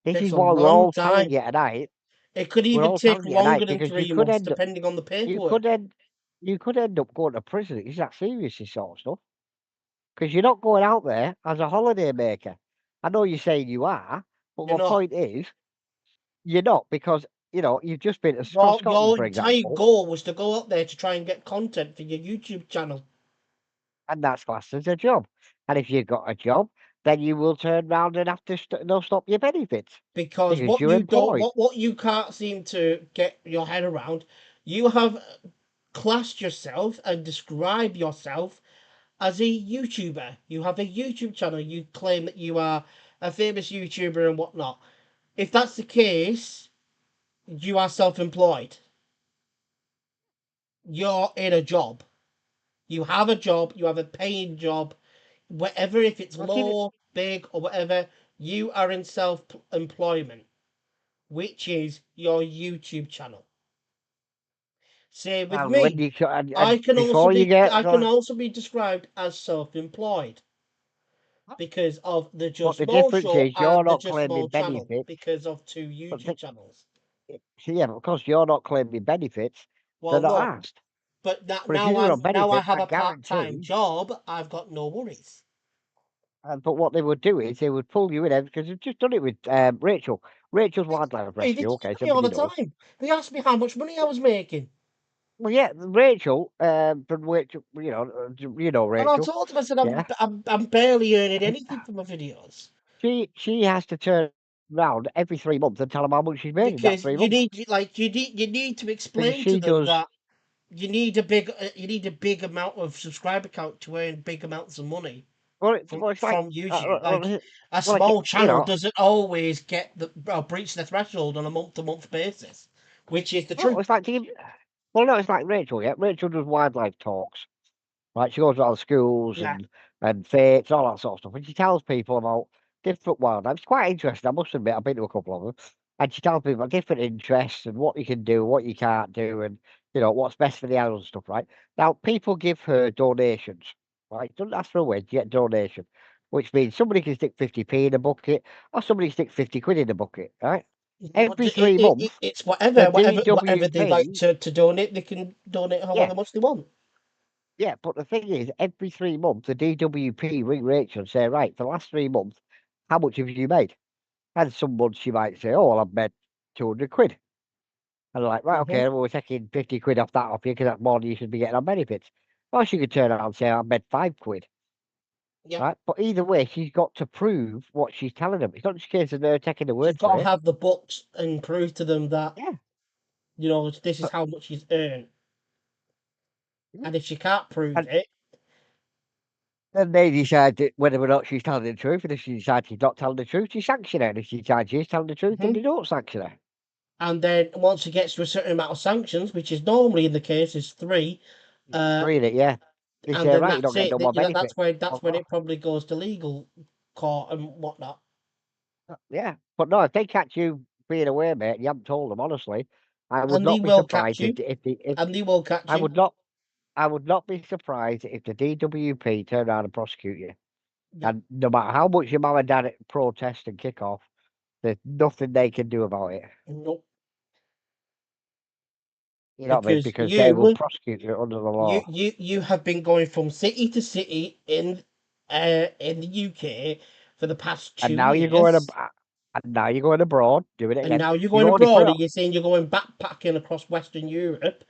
It This takes is a why we're long all telling time. you tonight. It could We're even all take telling you tonight longer than because 3 months, depending on the you paperwork. could end you could end up going to prison. It's that serious, this sort of stuff. Because you're not going out there as a holiday maker. I know you're saying you are, but You're my not. point is you're not, because you've just been to Scotland, Your for entire example, goal was to go out there to try and get content for your YouTube channel. and that's classed as a job. And if you've got a job, then you will turn round and have to they'll stop your benefits Because because what you're you don't employed. what you can't seem to get your head around, you have class yourself and describe yourself as a YouTuber. You have a YouTube channel. You claim that you are a famous YouTuber and whatnot. If that's the case, you are self-employed. You're in a job. You have a job. You have a paying job. Whatever, if it's Well, see, low, big, or whatever, you are in self-employment, which is your YouTube channel. Same with and when me. you and I can also before you get be described as self-employed because of the but Just the Small difference Show is you're and the not Just Small claiming channel benefits. because of 2 But YouTube channels. see, yeah, but because you're not claiming benefits, they're Well, not no, asked. but But if you were on now I benefits, have I a part-time guarantee. job. I've got no worries. But what they would do is they would pull you in because they've just done it with Rachel. Rachel's Wildlife They do Rescue. Okay, it to me all somebody the knows. time. They asked me how much money I was making. Well, yeah, Rachel, from Rachel, you know And I Rachel. told him, I said, Yeah, I'm barely earning anything from my videos. she has to turn around every 3 months and tell them how much she's made in that Because 3 months you need to because explain to she them does. that you need a big amount of subscriber count to earn big amounts of money Well, it's like from YouTube. Like a well, like small you channel know, doesn't always get the breach the threshold on a month-to-month basis, which is the well, truth. it's like well, no, it's like Rachel. Yeah, Rachel does wildlife talks. Right, she goes around schools Yeah. and fates, all that sort of stuff, and she tells people about different wildlife. It's quite interesting, I must admit. I've been to a couple of them, and she tells people about different interests and what you can do, what you can't do, and what's best for the animals and stuff. Right now, people give her donations. Right, doesn't ask for a wage, you get a donation, which means somebody can stick 50p in a bucket, or somebody can stick 50 quid in a bucket. Right, every 3 months, It's the whatever they like DWP. to donate. They can donate Yeah, however much they want. yeah, but the thing is, every 3 months, the DWP ring Rachel and say, right, for the last 3 months, how much have you made? And some months she might say, oh, well, I've made 200 quid. And they're like, right, Hmm. okay, well, we're taking 50 quid off that off you because that's more than you should be getting on benefits. Or she could turn around and say, I've made 5 quid, Yeah, right? But either way, she's got to prove what she's telling them. It's not just a case of her taking the she's word got for to it. have the books and prove to them that Yeah. this is But, how much she's earned. yeah. And if she can't prove And it, then they decide whether or not she's telling the truth. And if she decides she's not telling the truth, she sanction her. And if she decides she's telling the truth, then mhm, they don't sanction her. and then once she gets to a certain amount of sanctions, which is normally in the case is 3, uh, Read it, yeah. They and say, then right, you don't that's get it. no more That's benefit. when Oh, it probably goes to legal court and whatnot. yeah. But no, if they catch you being away, mate, and you haven't told them, honestly, I would And they not be will catch surprised you, if and they will catch I you. would not I would not be surprised if the DWP turn around and prosecute you. Yeah, And no matter how much your mum and dad protest and kick off, there's nothing they can do about it. nope. You know what I mean? Because Because they will prosecute you under the law. you have been going from city to city in the UK for the past And 2 now you're going years. and now you're going abroad, doing it And again. now you're You've going already put abroad it and you're saying you're going backpacking across Western Europe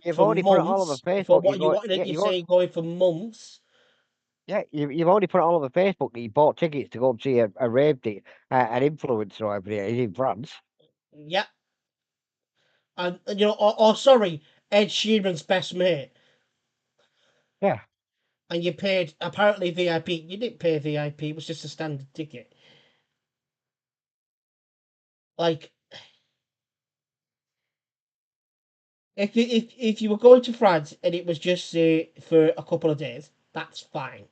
you've for already put it all over months. For Facebook. what you wanted it, Yeah, you say you're going for months. yeah, you've already put it all over Facebook that you bought tickets to go and see a rave an influencer over here in France. Yeah. And or sorry, Ed Sheeran's best mate. Yeah. And you paid apparently VIP. You didn't pay VIP, it was just a standard ticket. Like if you were going to France and it was just say for a couple of days, that's fine.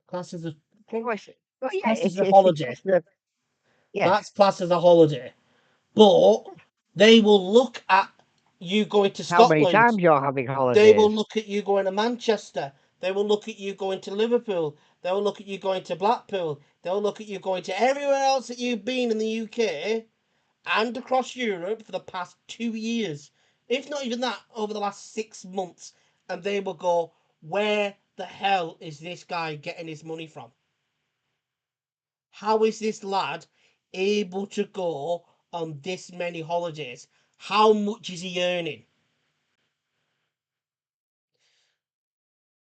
Class as a Well, yeah, class as a it's holiday. just that, yeah. That's class as a holiday. But they will look at you going to How many Scotland. times you're having They will holidays? look at you going to Manchester. They will look at you going to Liverpool. They will look at you going to Blackpool. They will look at you going to everywhere else that you've been in the UK and across Europe for the past 2 years. If not even that, over the last 6 months. And they will go, where the hell is this guy getting his money from? How is this lad able to go on this many holidays? How much is he earning?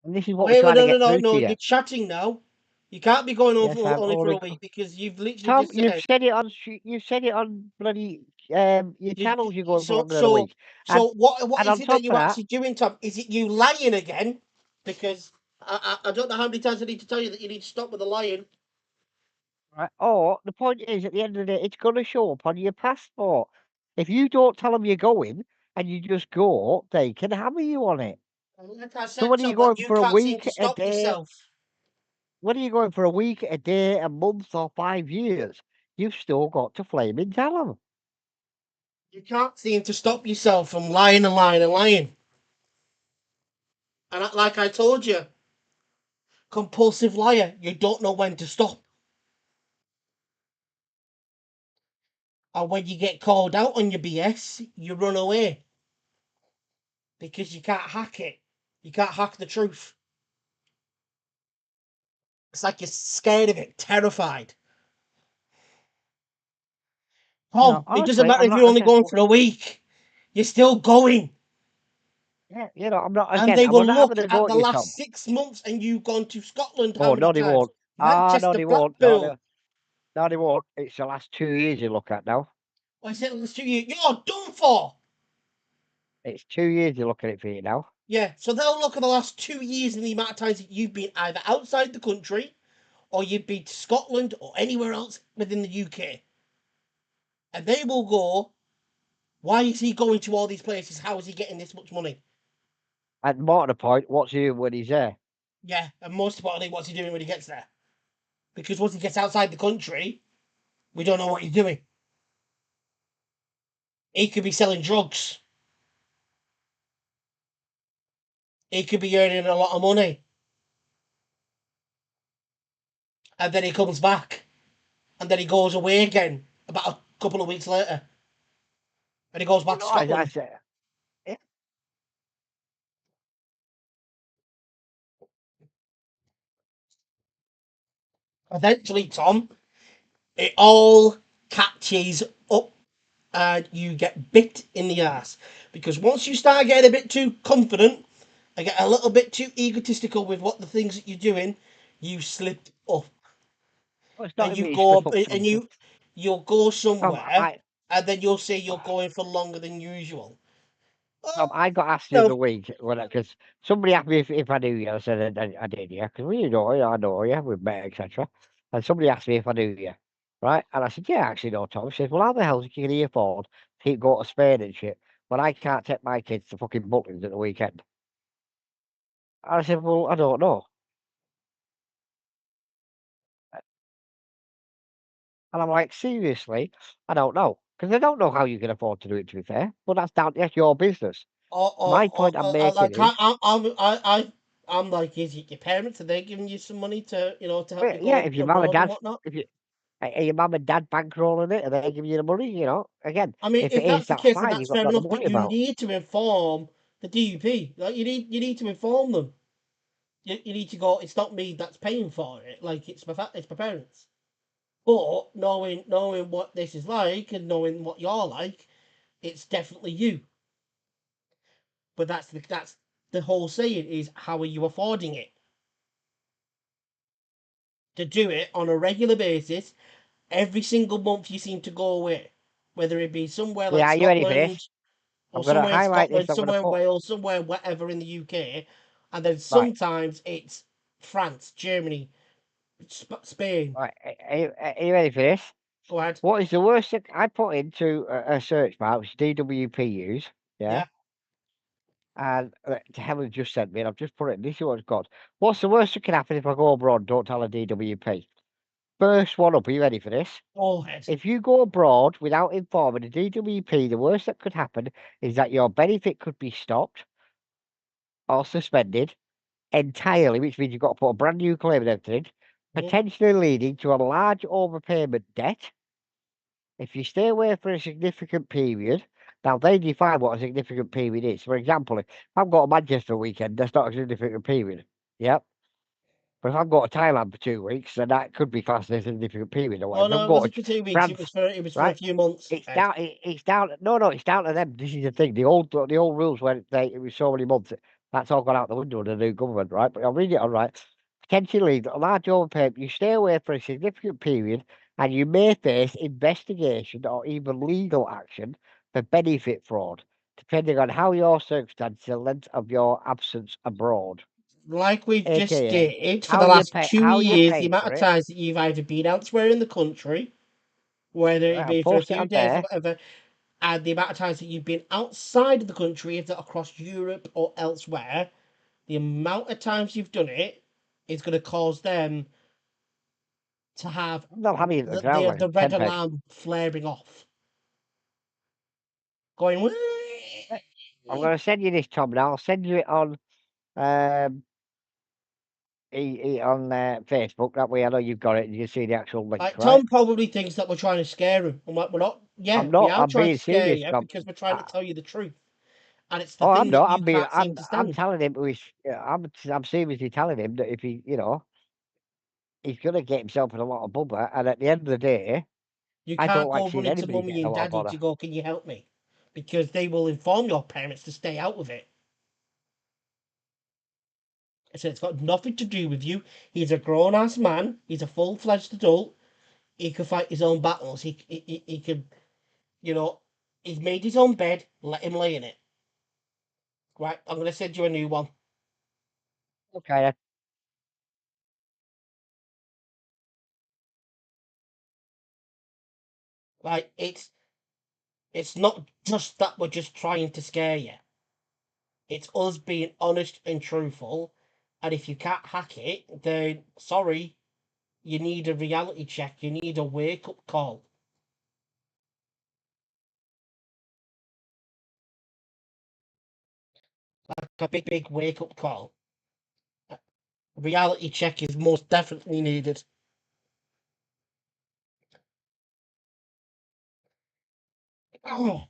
And this is what we're Wait, trying to no, no, get no, through no. to you. You're chatting now. You can't be going on Yes, for I'm only for only. a week because you've literally Tom, just you've said said it on. You've said it on bloody your channels you're going for longer than a week. So what and is on it top that of you're that- actually doing, Tom? Is it you lying again? Because I don't know how many times I need to tell you that you need to stop with the lying. Right. Or the point is, at the end of the day, it's going to show up on your passport. If you don't tell them you're going and you just go, they can hammer you on it. And like I So said, when are you Tom, going you for a can't seem week, to a stop day? yourself. When are you going for a week, a day, a month, or 5 years? You've still got to flaming tell them. You can't seem to stop yourself from lying and lying and lying. And like I told you, compulsive liar, you don't know when to stop. And when you get called out on your BS, you run away. Because you can't hack it. You can't hack the truth. It's like you're scared of it, terrified. Tom, it doesn't honestly, matter I'm if not you're only again. going for a week. You're still going. Yeah, I'm not And again. they I'm will not look having a at go the at you, Tom. last 6 months and you've gone to Scotland how Oh, many no, they times? won't. No, Manchester, they won't. No, Blackpool. no, they won't. It's the last 2 years you look at now. I said last 2 years. You're done for. It's 2 years you look at it for you now. Yeah, so they'll look at the last 2 years and the amount of times that you've been either outside the country or you've been to Scotland or anywhere else within the UK. And they will go, why is he going to all these places? How is he getting this much money? And more to the point, what's he doing when he's there? Yeah, and most importantly, what's he doing when he gets there? Because once he gets outside the country, we don't know what he's doing. He could be selling drugs. He could be earning a lot of money. And then he comes back. And then he goes away again about a couple of weeks later. And he goes back to I Scotland. say, yeah. Eventually, Tom, it all catches up and you get bit in the ass. Because once you start getting a bit too confident and get a little bit too egotistical with what the things that you're doing, you slip up. Well, it's not And even you you go slip up up and something. you'll go somewhere I, and then you'll say you're going for longer than usual. I got asked the No. other week because somebody asked me if I knew you. I said I did, yeah, because we know you, I know you, we've met, etc. And somebody asked me if I knew you, right? And I said, yeah, I actually know Tom. She says, well, how the hell can he afford to keep going to Spain and shit when I can't take my kids to fucking Butlins at the weekend? And I said, well, I don't know. And I'm like, seriously, I don't know. Because I don't know how you can afford to do it, to be fair. But that's your business. My point I'm making is, I'm like, is it your parents? Are they giving you some money to to help well, you yeah, go if your mum and abroad and dad, whatnot? if you, are your mum and dad bankrolling it? Are they giving you the money? Again, I mean, if it if is, that's the that's case, then fine. that's You've got fair nothing to enough. But worry you about. need to inform the DUP. Like you need to inform them. You need to go. It's not me that's paying for it. Like it's my parents. But knowing what this is like and knowing what you're like, it's definitely you. But that's the whole saying is how are you affording it? To do it on a regular basis, every single month you seem to go away, whether it be somewhere Yeah, like are you ready for Scotland this? or I'm going to somewhere in highlight this. Scotland, I'm going to somewhere in put Wales, somewhere whatever in the UK, and then right, sometimes it's France, Germany, Spain. right. Are you ready for this? Go ahead. What is the worst thing I put into a search bar, which DWP use? Yeah. Yeah. And Helen just sent me, and I've just put it. This is what it's got. What's the worst that can happen if I go abroad? Don't tell a DWP. First one up. Are you ready for this? Go ahead. If you go abroad without informing the DWP, the worst that could happen is that your benefit could be stopped or suspended entirely, which means you've got to put a brand new claim and everything, potentially leading to a large overpayment debt. If you stay away for a significant period, now they define what a significant period is. For example, if I've got a Manchester weekend, that's not a significant period. Yep. But if I've got to Thailand for 2 weeks, then that could be classed as a significant period or Oh whatever. If no, I'm it going wasn't to for 2 weeks. France, It was for a right? few months. It's Ed. down. It's down. No, it's down to them. This is the thing. The old rules where it was so many months. That's all gone out the window under the new government, right? But I'll read it on right. potentially a large overpayment, you stay away for a significant period and you may face investigation or even legal action for benefit fraud, depending on how your circumstances and the length of your absence abroad. Like we've just AKA, stated, for how the you last pay, 2 how you years, the pay amount for of it. times that you've either been elsewhere in the country, whether it Right, be I'll for a post it few on days or there. whatever, and the amount of times that you've been outside of the country, if that across Europe or elsewhere, the amount of times you've done it is going to cause them to have I'm not having it on the ground like a the red 10 peg. alarm flaring off. Going, I'm going to send you this, Tom, now. I'll send you it on on Facebook. That way I know you've got it and you can see the actual link, like, right? Tom probably thinks that we're trying to scare him. I'm like, we're not. Yeah, I'm we not. are I'm trying to being scare serious, you Tom. because we're trying to tell you the truth. And it's the Oh, I'm thing that not. you can't seem to I'm stand. telling him. I'm seriously telling him that if he, he's gonna get himself in a lot of bother. And at the end of the day, You I don't can't like go seeing running to anybody mummy getting a and lot of daddy bother. to go, can you help me? Because they will inform your parents to stay out of it. So it's got nothing to do with you. He's a grown ass man. He's a full fledged adult. He can fight his own battles. He can, he's made his own bed. Let him lay in it. Right, I'm going to send you a new one. Okay, then. Like, it's not just that we're just trying to scare you. It's us being honest and truthful. And if you can't hack it, then sorry, you need a reality check. You need a wake up call. Like a big wake up call. A reality check is most definitely needed. Oh,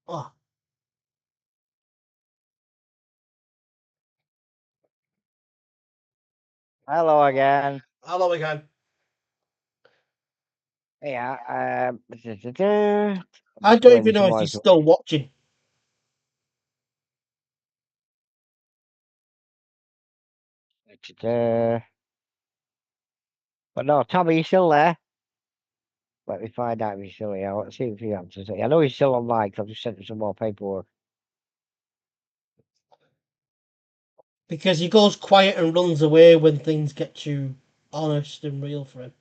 oh. Hello again. Hello again. Yeah. I Just don't waiting even for know if someone he's to. still watching. But no, Tom, are you still there? Let me find out if he's still here. Let's see if he answers it. I know he's still online because I've just sent him some more paperwork. Because he goes quiet and runs away when things get too honest and real for him.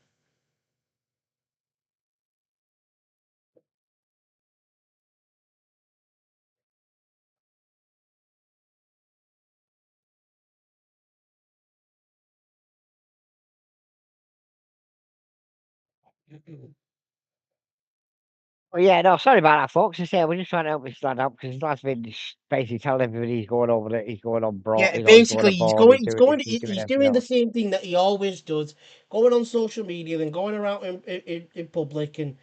Oh yeah, no, sorry about that, folks. I say we're just trying to help this lad out because his lad's been basically telling everybody he's going over there, he's going on broad, Yeah, he's going basically, abroad, he's doing this, he's doing he's everything doing the else. same thing that he always does, going on social media, then going around in public and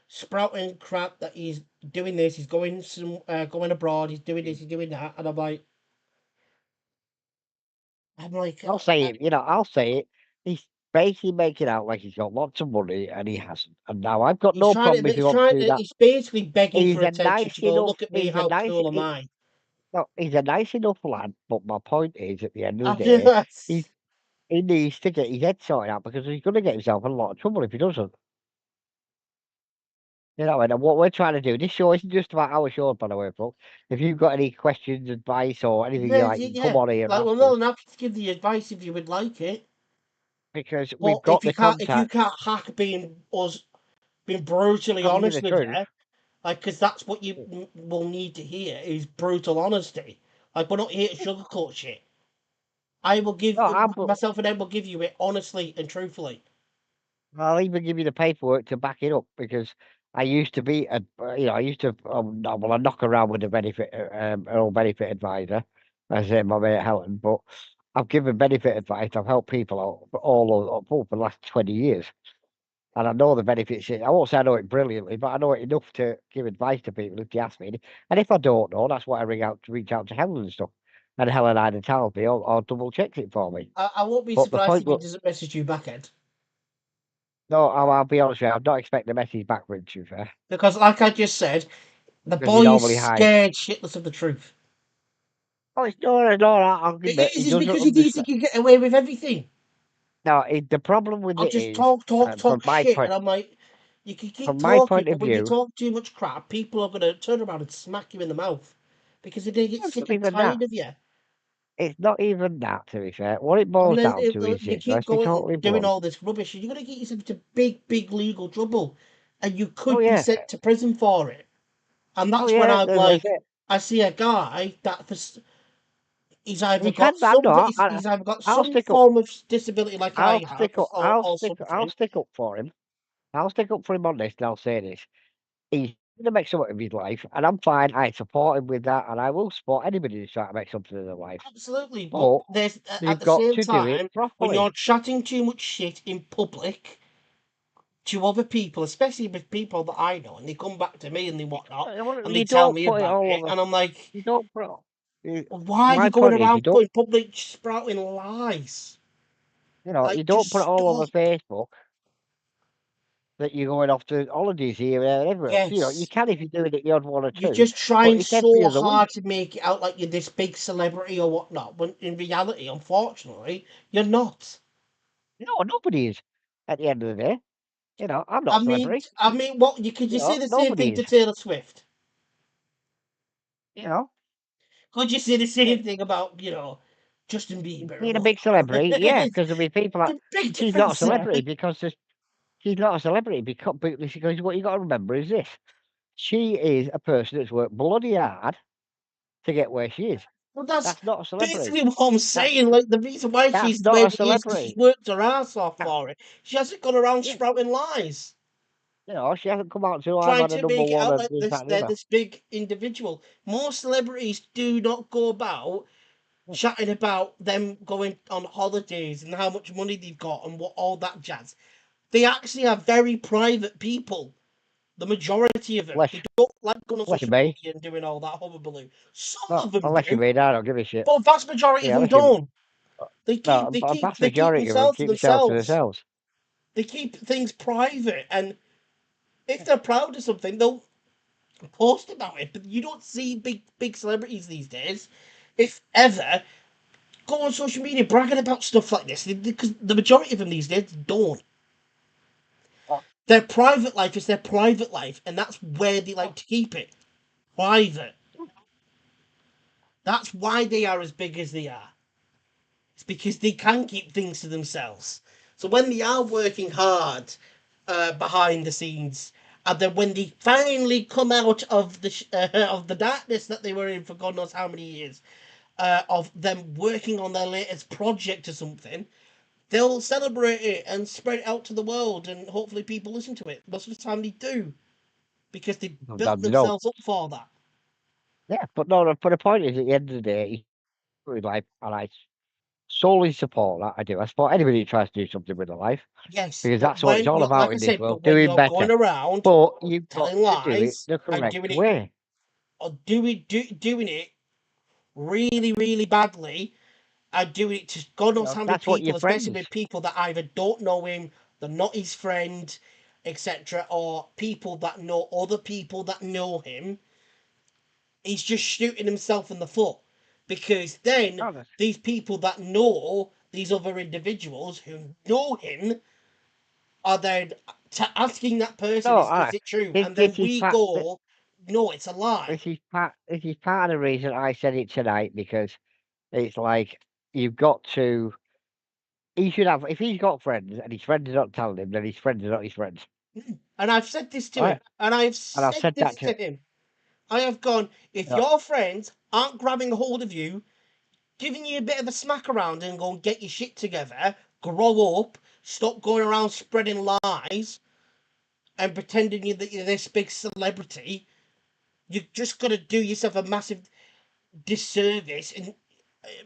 sprouting crap that he's doing this, he's going abroad, he's doing this, he's doing that, and I'm like, I'll say it, I'll say it. He's basically making out like he's got lots of money and he hasn't. And now I've got no problem if he wants to do that. he's basically begging He's for a attention nice to go, enough, look at me, he's a how nice, cool am I? no, he's a nice enough lad. But my point is, at the end of the I day, just, he he needs to get his head sorted out because he's going to get himself in a lot of trouble if he doesn't. And what we're trying to do, this show isn't just about our show, by the way, folks. If you've got any questions, advice, or anything you like, you can come on here and like, ask we're more us than happy to give the advice if you would like it, because but we've got the if you contact. can't hack being brutally Telling you honest the with truth. you, like, because that's what you will need to hear is brutal honesty. Like, we're not here to sugarcoat shit. I will give No, I'm, myself and Ed will give you it honestly and truthfully. I'll even give you the paperwork to back it up because I used to be I used to I knock around with the benefit an old benefit advisor, as in my mate Helen, but I've given benefit advice. I've helped people out for the last 20 years. And I know the benefits. I won't say I know it brilliantly, but I know it enough to give advice to people if they ask me. And if I don't know, that's why I reach out to Helen and stuff. And Helen either tells me or double checks it for me. I won't be But the surprised point if he was, doesn't message you back, Ed. no, I'll be honest with you, I'm not expecting a message back from him, to be fair, Because, like I just said, the because he boy is normally hides. scared shitless of the truth. Oh, it's no that It argument. He is doesn't because he thinks he understand. can get away with everything. No, the problem with I'll it just is, talk, talk, from talk my shit, and point, I'm like, you can keep from my talking, point but of when you view, talk too much crap, people are gonna turn around and smack you in the mouth because they get it's sick not and even that. tired of you. It's not even that. To be fair, what it And boils then down to is you this. keep Let's be going, totally doing blunt. all this rubbish, and you're gonna get yourself into big, big legal trouble, and you Oh could be yeah, sent to prison for it. And oh that's when yeah. I'm There's like, it. I see a guy that he's either You can. got I'm some, not. he's either got I'll some stick up. form of disability like I I'll have, stick up. I'll or stick. I'll something. stick up for him. I'll stick up for him on this, and I'll say this. He's going to make something of his life, and I'm fine. I support him with that, and I will support anybody who's trying to make something of their life. Absolutely, but But there's at they've the got same to do it time when you're properly. chatting too much shit in public to other people, especially with people that I know, and they come back to me and they whatnot, and they You tell don't me put it about all it, over. and I'm like, You don't put. You, why are you my going point is, around putting public sprouting lies? you Like, don't just put it all over stop. Facebook that you're going off to holidays here, there, and everywhere. You Yes, can if you're doing it the odd one or you're two, just but trying it's every so other hard week. to make it out like you're this big celebrity or whatnot, when in reality, unfortunately, you're not. No, nobody is. At the end of the day, I'm not a celebrity. What you could you say the same Nobody thing is. to Taylor Swift? You know, Could you say the it, same thing about Justin Bieber and being a big whatnot? celebrity, yeah, because there'll be people that It's a big she's not a difference there. celebrity she's not a celebrity because what you got to remember is this: she is a person that's worked bloody hard to get where she is. Well, that's That's not a celebrity. basically what I'm That's saying. Like the reason why that's she's the not way a she is because she's celebrity. worked her ass off That, for it. She hasn't gone around yeah, sprouting lies, she hasn't come out to I've trying had a to number make it one out and like this, this that, and the they're other. this big individual. Most celebrities do not go about Yeah. chatting about them going on holidays and how much money they've got and what all that jazz. They actually are very private people. The majority of them, Unless, they don't like going on unless you social may, media and doing all that hullabaloo. Some no, of them unless you do, may, I don't give a shit. but a vast majority of Yeah, them unless you, don't. They no, keep, they a keep, vast they keep majority of them themselves to keep themselves to themselves. themselves. They keep things private, and if they're proud of something, they'll post about it. But you don't see big celebrities these days, if ever, go on social media bragging about stuff like this because the majority of them these days don't. Oh, Their private life is their private life, and that's where they oh, like to keep it private. That's why they are as big as they are. It's because they can keep things to themselves. So when they are working hard behind the scenes, and then when they finally come out of the darkness that they were in for God knows how many years, of them working on their latest project or something, they'll celebrate it and spread it out to the world, and hopefully people listen to it. Most of the time they do because they built sometimes you don't. themselves up for that. Yeah, but no, but the point is, at the end of the day, like, and I solely support that. I do. I support anybody who tries to do something with their life Yes, because that's what it's all but about like I in this said, world, but when doing you're better. going around But you've got telling to do it lies the and correct way. doing it really, really badly, and doing it to God knows how many That's what your people, especially friends. with people that either don't know him, they're not his friend, etc., or people that know other people that know him. He's just shooting himself in the foot because then Oh, these people that know these other individuals who know him are then asking that person, no, is it true? this, And this then is we part. go, no, it's a lie. This is part of the reason I said it tonight because it's like you've got to. He should have. If he's got friends and his friends are not telling him, then his friends are not his friends. And I've said this to Right? him, and I've And I've said said this that to to. him. I have gone, if Uh, your friends aren't grabbing a hold of you, giving you a bit of a smack around and go and get your shit together, grow up, stop going around spreading lies and pretending that you're this big celebrity, you're just going to do yourself a massive disservice, and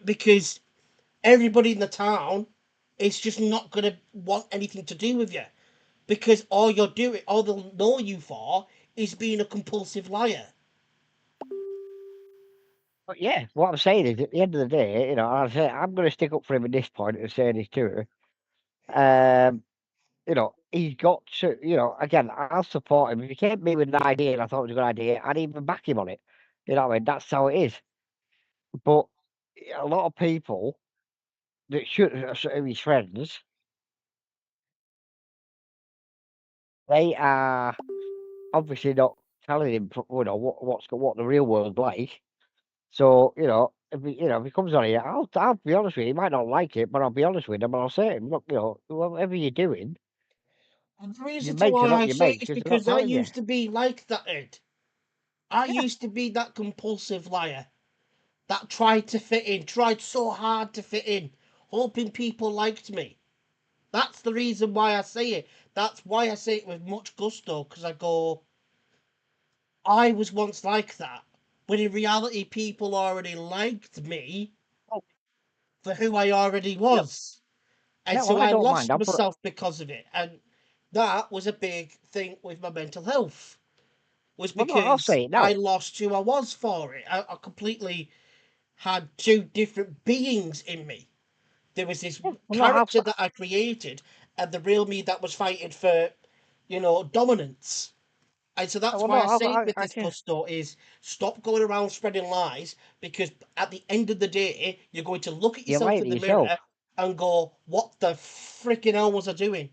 because everybody in the town is just not going to want anything to do with you because all they'll know you for is being a compulsive liar. but yeah, what I'm saying is, at the end of the day, I'm going to stick up for him at this point and say this to her. He's got to. Again, I'll support him if he came to me with an idea and I thought it was a good idea. I'd even back him on it. You know what I mean? That's how it is. But a lot of people that should be his friends, they are obviously not telling him, what the real world's like. So if he comes on here, I'll be honest with you. He might not like it, but I'll be honest with him, and I'll say to him, look, whatever you're doing, And the your reason to mates are why not I your say it mates is because they're not because I telling you. used to be like that, Ed. I Yeah. used to be that compulsive liar that tried to fit in, tried so hard to fit in, hoping people liked me. That's the reason why I say it. That's why I say it with much gusto, because I go, I was once like that. When in reality, people already liked me Oh, for who I already yeah. was. And Yeah. Well, so I I don't mind. lost I'll put. myself because of it. And that was a big thing with my mental health, was Well, no, I'll because say it I now. lost who I was for it. I completely had two different beings in me. There was this Yeah. Well, no, character that I created, and the real me that was fighting for, dominance. And so that's well, why no, I say it with I this can. gusto is stop going around spreading lies, because at the end of the day, you're going to look at You're yourself lying in to the yourself. mirror and go, what the freaking hell was I doing?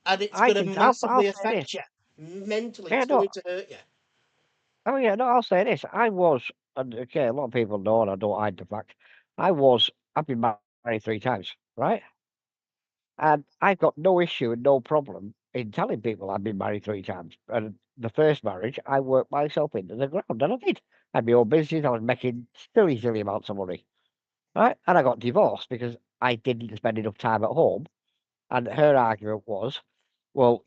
And it's I going to can. I'll massively say this. affect you mentally. Yeah. It's No. going to hurt you. Oh yeah. No. I'll say this. I was. And okay, a lot of people know, and I don't hide the fact. I was. I've been married 3 times, right? And I've got no issue and no problem in telling people I've been married 3 times. And the first marriage, I worked myself into the ground, and I did. I had my own business. I was making silly amounts of money, right? And I got divorced because I didn't spend enough time at home. And her argument was, well,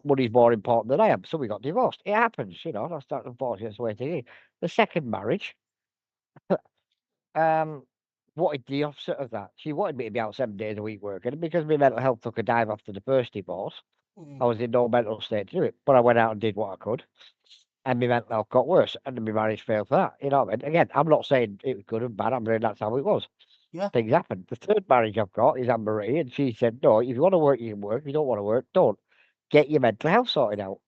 money's more important than I am. So we got divorced. It happens, that's not unfortunate. That's the way it is. The second marriage, um, wanted the opposite of that. She wanted me to be out 7 days a week working. And because my mental health took a dive after the first divorce, Mm. I was in no mental state to do it. But I went out and did what I could. And my mental health got worse. And then my marriage failed for that. You know what I mean? Again, I'm not saying it was good and bad. I'm saying that's how it was. Yeah. Things happen. The third marriage I've got is Anne Marie. And she said, no, if you want to work, you can work. If you don't want to work, don't. Get your mental health sorted out.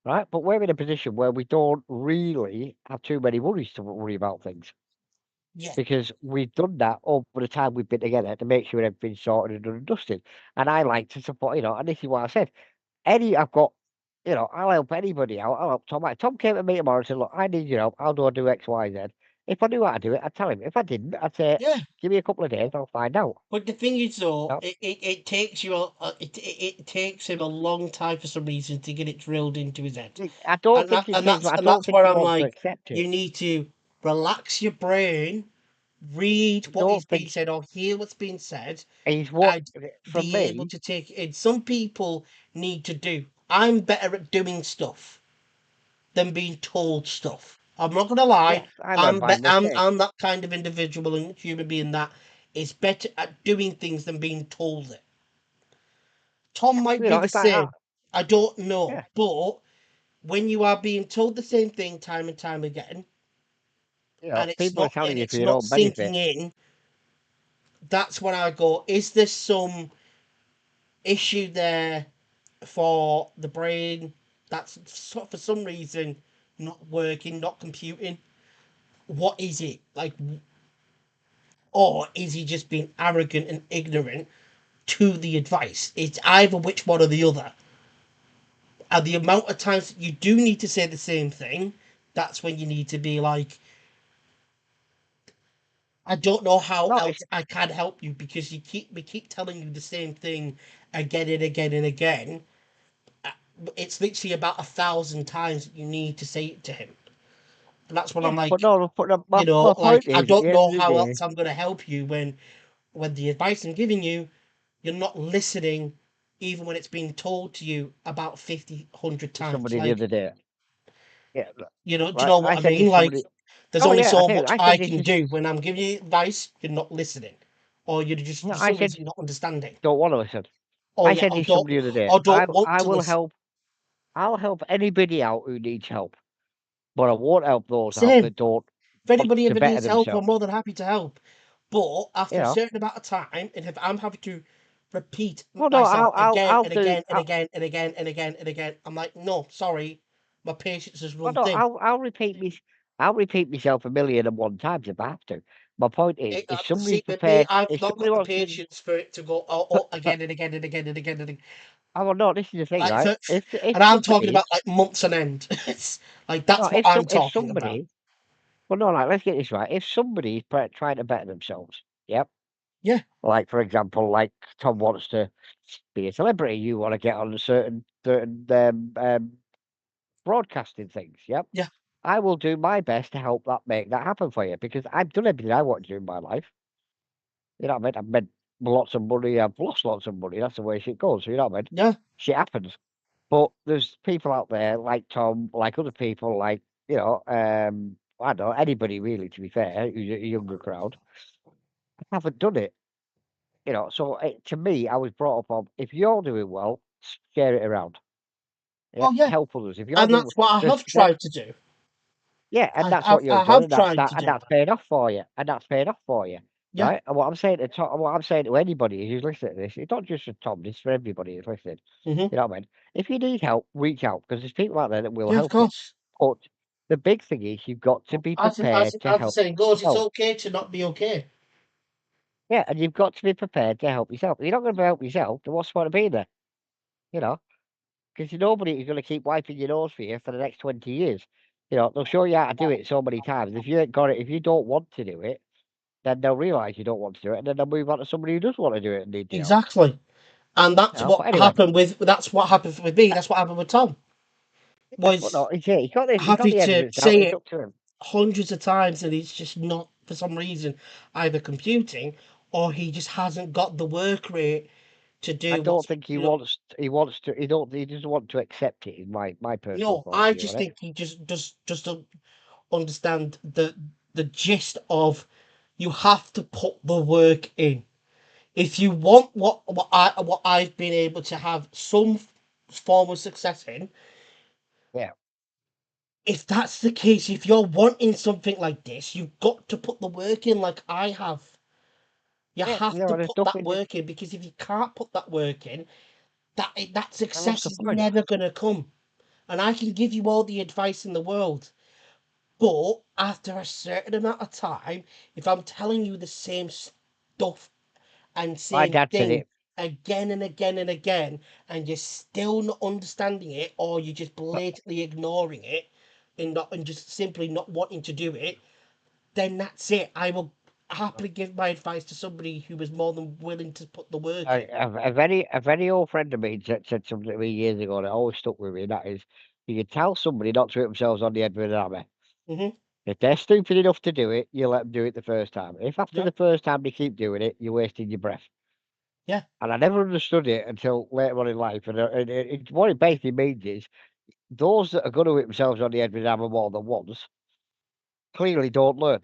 Right? But we're in a position where we don't really have too many worries to worry about things. Yeah. Because we've done that over the time we've been together to make sure everything's sorted and done and dusted. And I like to support, and this is what I said. I've got, I'll help anybody out. I'll help Tom. Tom came to me tomorrow and said, look, I need your help. How do I do X, Y, Z? If I knew how to do it, I'd tell him. If I didn't, I'd say, Yeah. give me a couple of days, I'll find out. But the thing is, though, No, it takes you it takes him a long time for some reason to get it drilled into his head, I don't and think he takes. I don't that's think where he I'm wants to like, accept it. you need to relax your brain, read I what is don't being think said or hear what's being said, he's what and from be able me. to take it in. Some people need to do. I'm better at doing stuff than being told stuff. I'm not gonna lie. Yes, I'm a by mistake. I'm that kind of individual and human being that is better at doing things than being told it. Tom might be the It's like, same. I don't know. yeah, But when you are being told the same thing time and time again, and people are telling you for it's your not own sinking benefit. in, that's when I go, is there some issue there for the brain that's for some reason not working, not computing? What is it? Like, or is he just being arrogant and ignorant to the advice? It's either which one or the other. And the amount of times that you do need to say the same thing, that's when you need to be like, I don't know how No, else I can help you, because we keep telling you the same thing again and again and again. It's literally about 1,000 times that you need to say it to him. And that's when I'm yeah, but like, no, but my like, point I is, at don't the end know of the how day, else I'm gonna help you when the advice I'm giving you, you're not listening, even when it's being told to you about 50, 100 times. somebody the Like, other day, yeah, do you right. know I what I said mean? this Like, somebody. there's Oh only yeah, I so tell you, much I I said this can is. do. When I'm giving you advice, you're not listening, or you're just No, for I some said reason not understanding, don't want to listen. or I yeah, said this somebody the other day. or don't want I to will listen. help. I'll help anybody out who needs help, but I won't help those out Same. that don't If want anybody to ever better needs help, I'm themselves. more than happy to help. But You after a know. certain amount of time, and if I'm having to repeat Well, no, myself again I'll and do. again and again and again and again and again, I'm like, no, sorry, my patience has Well, run no, thin. I'll repeat me. I'll repeat myself 1,000,001 times if I have to. My point is, if somebody's See, with me, prepared, I've if not somebody got the wants to, patience for it to go again and again and again and again and again. oh well, no, this is the thing, Like, right? If and I'm talking somebody, about like months on end. It's like no, that's what I'm if talking about. somebody, well, no, like let's get this right. If somebody's trying to better themselves, yep. Yeah. Like for example, like Tom wants to be a celebrity, you want to get on a certain broadcasting things, yep. Yeah. I will do my best to help make that happen for you because I've done everything I want to do in my life. You know what I mean? I've made lots of money. I've lost lots of money. That's the way shit goes. You know what I mean? Yeah. Shit happens. But there's people out there like Tom, like other people, like I don't know anybody really. To be fair, who's a younger crowd, haven't done it. So to me, I was brought up on if you're doing well, share it around. Yeah, Oh yeah. help others. If you're And doing, that's what I there's have tried to do. yeah, and that's what I you've done, have and that's tried that, to and do that's that. paid off for you, and that's paid off for you. Yeah. Right, and what I'm saying to anybody who's listening to this, it's not just for Tom, it's for everybody who's listening. Hmm. You know what I mean? If you need help, reach out because there's people out there that will Yeah, of help you. course. But the big thing is you've got to be As prepared to the help saying goes, it's yourself. okay to not be okay. Yeah, and you've got to be prepared to help yourself. If you're not going to help yourself, then what's the point of being there? Because nobody is going to keep wiping your nose for you for the next 20 years. They'll show you how to do it so many times. If you ain't got it, if you don't want to do it, then they'll realise you don't want to do it, and then they'll move on to somebody who does want to do it and need your help. Exactly. And But anyway, that's what happened with me. That's what happened with Tom. but Was no, he's got this. He's got happy the to evidence now. say It's it up to him. hundreds of times and he's just not for some reason either computing or he just hasn't got the work rate to I do don't what's think he wants. He wants to. He don't. He doesn't want to accept it. Is my personal no, point of I view just on it. think he just don't understand the gist of you have to put the work in. If you want what I've been able to have some form of success in, Yeah. if that's the case, if you're wanting something like this, you've got to put the work in like I have. You Yeah. have to There's put that nothing. work in because if you can't put that work in, that And what's success the is point? never gonna come. And I can give you all the advice in the world, but after a certain amount of time, if I'm telling you the same stuff and My same dad said thing it. again and again and again, and you're still not understanding it, or you're just blatantly ignoring it, and just simply not wanting to do it, then that's it. I will happily give my advice to somebody who was more than willing to put the work in. A very old friend of mine said something to me years ago that always stuck with me. And that is, you can tell somebody not to hit themselves on the head with an hammer. Hmm. If they're stupid enough to do it, you let them do it the first time. If after Yeah, the first time they keep doing it, you're wasting your breath. yeah, And I never understood it until later on in life. And what it basically means is those that are going to hit themselves on the head with an hammer more than once clearly don't learn.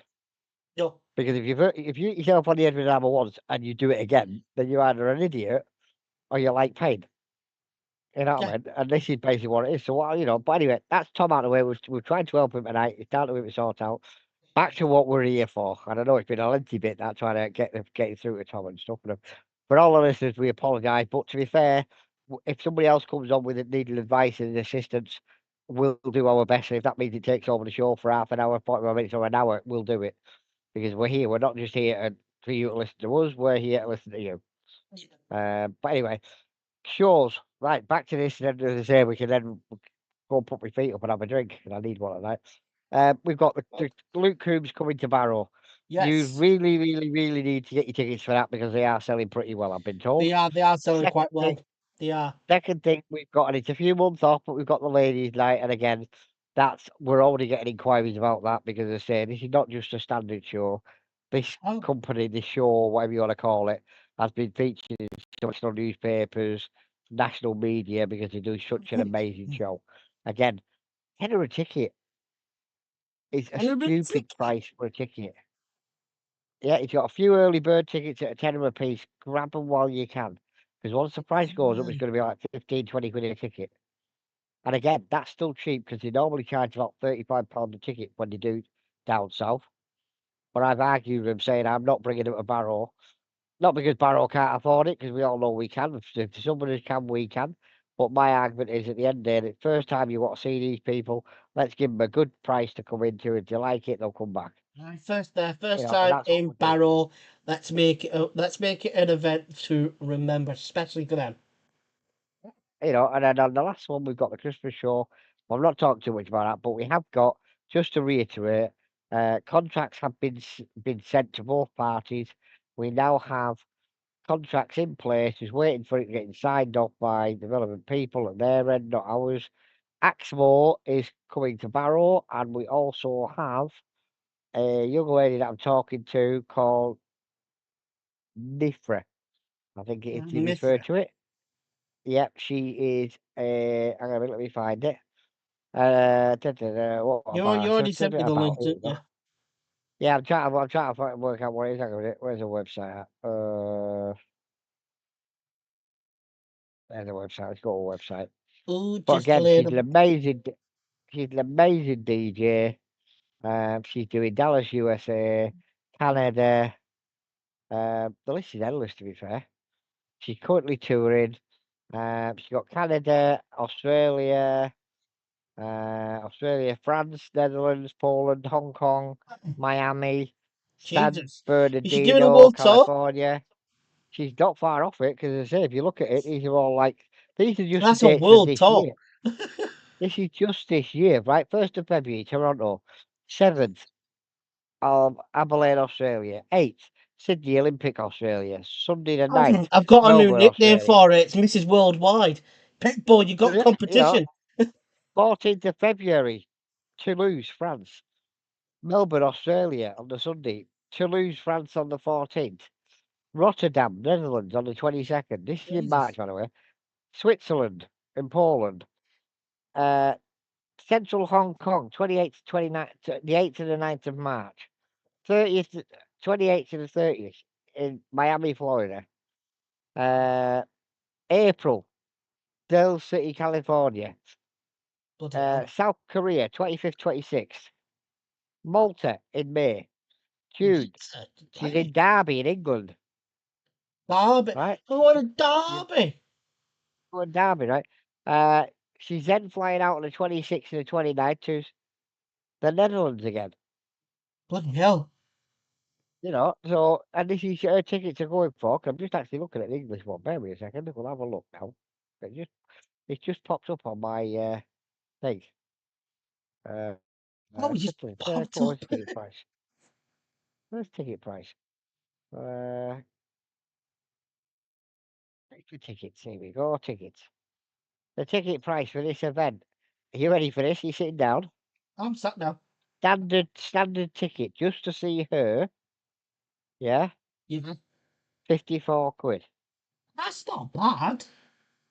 no, Because if you hit yourself on the head with an hammer once and you do it again, then you're either an idiot or you like pain. You know what yeah, I mean? And this is basically what it is. So, but anyway, that's Tom out of the way. We're trying to help him tonight. It's down to him to sort out. Back to what we're here for. And I know it's been a lengthy bit that trying to get it through to Tom and stuff. And for all the listeners, we apologise. But to be fair, if somebody else comes on with it needing advice and assistance, we'll do our best. And if that means it takes over the show for half an hour, 45 minutes, or an hour, we'll do it. Because we're here. We're not just here for you to listen to us. We're here to listen to you. But anyway, shows. Right, back to this. And then, as I say, we can then go and put my feet up and have a drink. And I need one of that. We've got the Luke Coombs coming to Barrow. You yes, really, really, really need to get your tickets for that because they are selling pretty well, I've been told. they are selling Second quite thing, well. They are. second thing we've got, and it's a few months off, but we've got the ladies' night, and again, we're already getting inquiries about that because I say this is not just a standard show. This Oh, company, this show, whatever you want to call it, has been featured in national newspapers, national media because they do such an amazing show. Again, tenner a ticket is a and a bit stupid sick. price for a ticket. Yeah, if you've got a few early bird tickets at a tenner a piece, grab them while you can. Because once the price goes up, it's going to be like 15, 20 quid a ticket. And again, that's still cheap because they normally charge about £35 a ticket when they do down south. But I've argued with them saying I'm not bringing them to Barrow. Not because Barrow can't afford it, because we all know we can. If somebody can, we can. But my argument is at the end of the day, the first time you want to see these people, let's give them a good price to come into. If they like it, they'll come back. First You know, and time that's what in we're doing. Barrow. Let's make it an event to remember, especially for them. You know, and then on the last one we've got the Christmas show. Well, I'm not talking too much about that, but we have got, just to reiterate, contracts have been sent to both parties. We now have contracts in place, just waiting for it getting signed off by the relevant people at their end, not ours. Axmo is coming to Barrow, and we also have a young lady that I'm talking to called Nifra. I think it is to refer Mithra. to it. Yep, she is. Hang on a minute, let me find it. What You about her? already Just a sent bit me the about link, here we didn't you? go. Yeah, I'm trying to work out what it is. Hang on a minute. Where's the website at? There's the website. Let's go to the website. Oh, But just again, she's delayed. an amazing. She's an amazing DJ. She's doing Dallas, USA, Canada. The list is endless, to be fair. She's currently touring. She's got Canada, Australia, France, Netherlands, Poland, Hong Kong, Miami, San Jesus. Is she doing a Bernardino, world tour? California. She's not far off it because, as I say, if you look at it, these are all like, these are just the That's a dates for world this tour. year. This is just this year, right? 1st of February, Toronto. 7th of Adelaide, Australia. 8th, Sydney Olympic, Australia. Sunday the 9th, I've got a new Melbourne, nickname Australia. for it. It's Mrs. Worldwide. Pitbull, you got You know, competition. 14th of February, Toulouse, France. Melbourne, Australia on the Sunday. Toulouse, France on the 14th. Rotterdam, Netherlands on the 22nd. This is in Jesus. March, by the way. Switzerland and Poland. Central Hong Kong, 28th to 29th, the 8th to the 9th of March. 30th, 28th to the 30th in Miami, Florida. April, Del City, California. Bloody hell. South Korea, 25th, 26th. Malta in May. June, she's in Derby in England, Derby. right? I want a She's Derby. in Derby, right? She's then flying out on the 26th and the 29th to the Netherlands again. Bloody hell. You know, so, and this is her tickets are going for, 'cause I'm just actually looking at the English one. Bear with me a second, we'll have a look now. It just popped up on my thing. Oh, you just popped What's up. ticket price? Where's ticket price? Tickets, here we go, tickets. The ticket price for this event. Are you ready for this? You sitting down? I'm sat now. Standard ticket just to see her. Yeah, Yeah. 54 quid. That's not bad.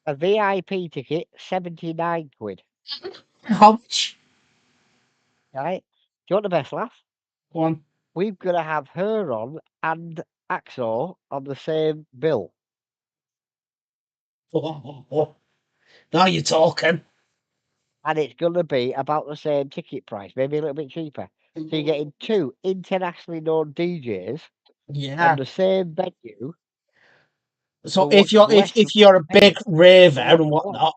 A VIP ticket, 79 quid. How much? Right? Do you want the best laugh? Go on. We've got to have her on and Axo on the same bill. Oh. Now you're talking. And it's going to be about the same ticket price, maybe a little bit cheaper. So you're getting two internationally known DJs on Yeah. the same venue. So for if what's less than you're what a you're big paying raver for one and to one. whatnot,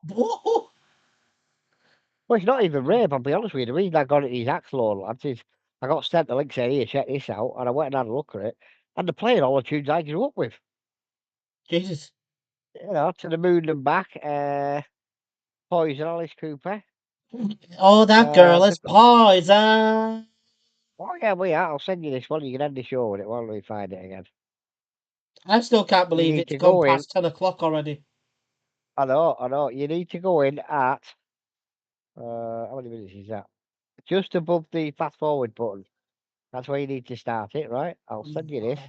Well, it's not even rave, I'll be honest with you. The reason I got it these Axlo lads is I got sent the link saying, here, check this out. And I went and had a look at it. And they're playing all the tunes I grew up with. Jesus. You know, To the Moon and Back, Poison, Alice Cooper. Oh, that girl is Just, poison. oh, yeah, we are. I'll send you this one. You can end the show with it. Why don't we find it again? I still can't You believe need it's to gone go in. past 10 o'clock already. I know. You need to go in at, how many minutes is that? Just above the fast forward button. That's where you need to start it, right? I'll send you this.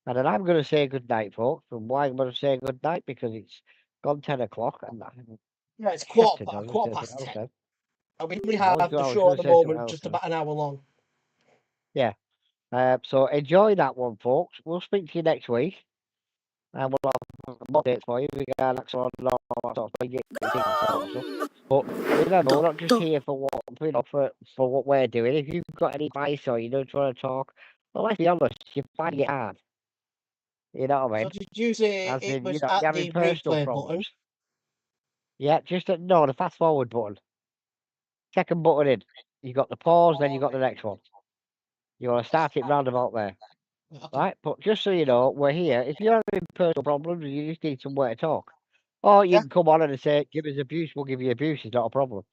And then I'm going to say good night, folks. And why I'm going to say good night? Because it's gone 10 o'clock. And I haven't Yeah, it's checked it. I was going to quarter say past something else 10. then. And we only I was have the show going at to the say something moment else just then. about an hour long. Yeah. So enjoy that one, folks. We'll speak to you next week. And we'll have more dates for you. We got Axel and all that sort of thing. Get your tickets and all that stuff. But remember, we're not just here for what we're doing. If you've got any advice or you don't want to talk, well, let's be honest, you find it hard. You know what I So mean? did you say As it in, was you're at having the personal replay button? problems. Yeah, no, the fast forward button. Second button in. You got the pause, then you got the next one. You want to start it roundabout there, Okay. right? But just so you know, we're here. If you're having personal problems, you just need somewhere to talk. Or you Yeah. can come on and say, give us abuse, we'll give you abuse. It's not a problem.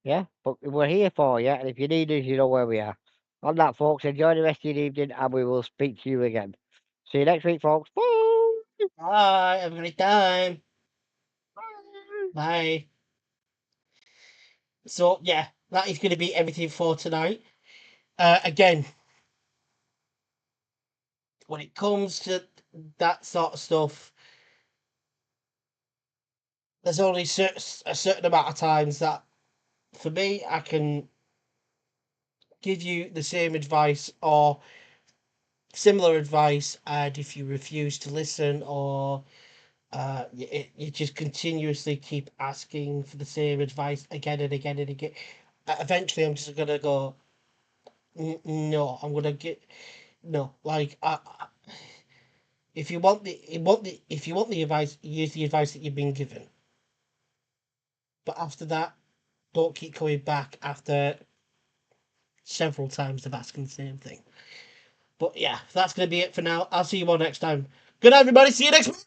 Yeah, but we're here for you, and if you need us, you know where we are. On that, folks, enjoy the rest of your evening, and we will speak to you again. See you next week, folks. Bye. Bye. Have a great time. Bye. So yeah, that is going to be everything for tonight. Again, when it comes to that sort of stuff, there's only a certain amount of times that, for me, I can give you the same advice or similar advice, and if you refuse to listen or you just continuously keep asking for the same advice again and again and again, eventually I'm just gonna go, no, I'm gonna get no. Like, if you want if you want the advice, use the advice that you've been given. But after that, don't keep coming back after several times of asking the same thing. But yeah, that's gonna be it for now. I'll see you all next time. Good night, everybody. See you next week.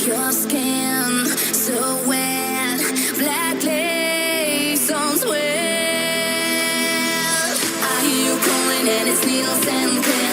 Your skin so wet, black lace on sweat. I hear you calling and it's needles and thread.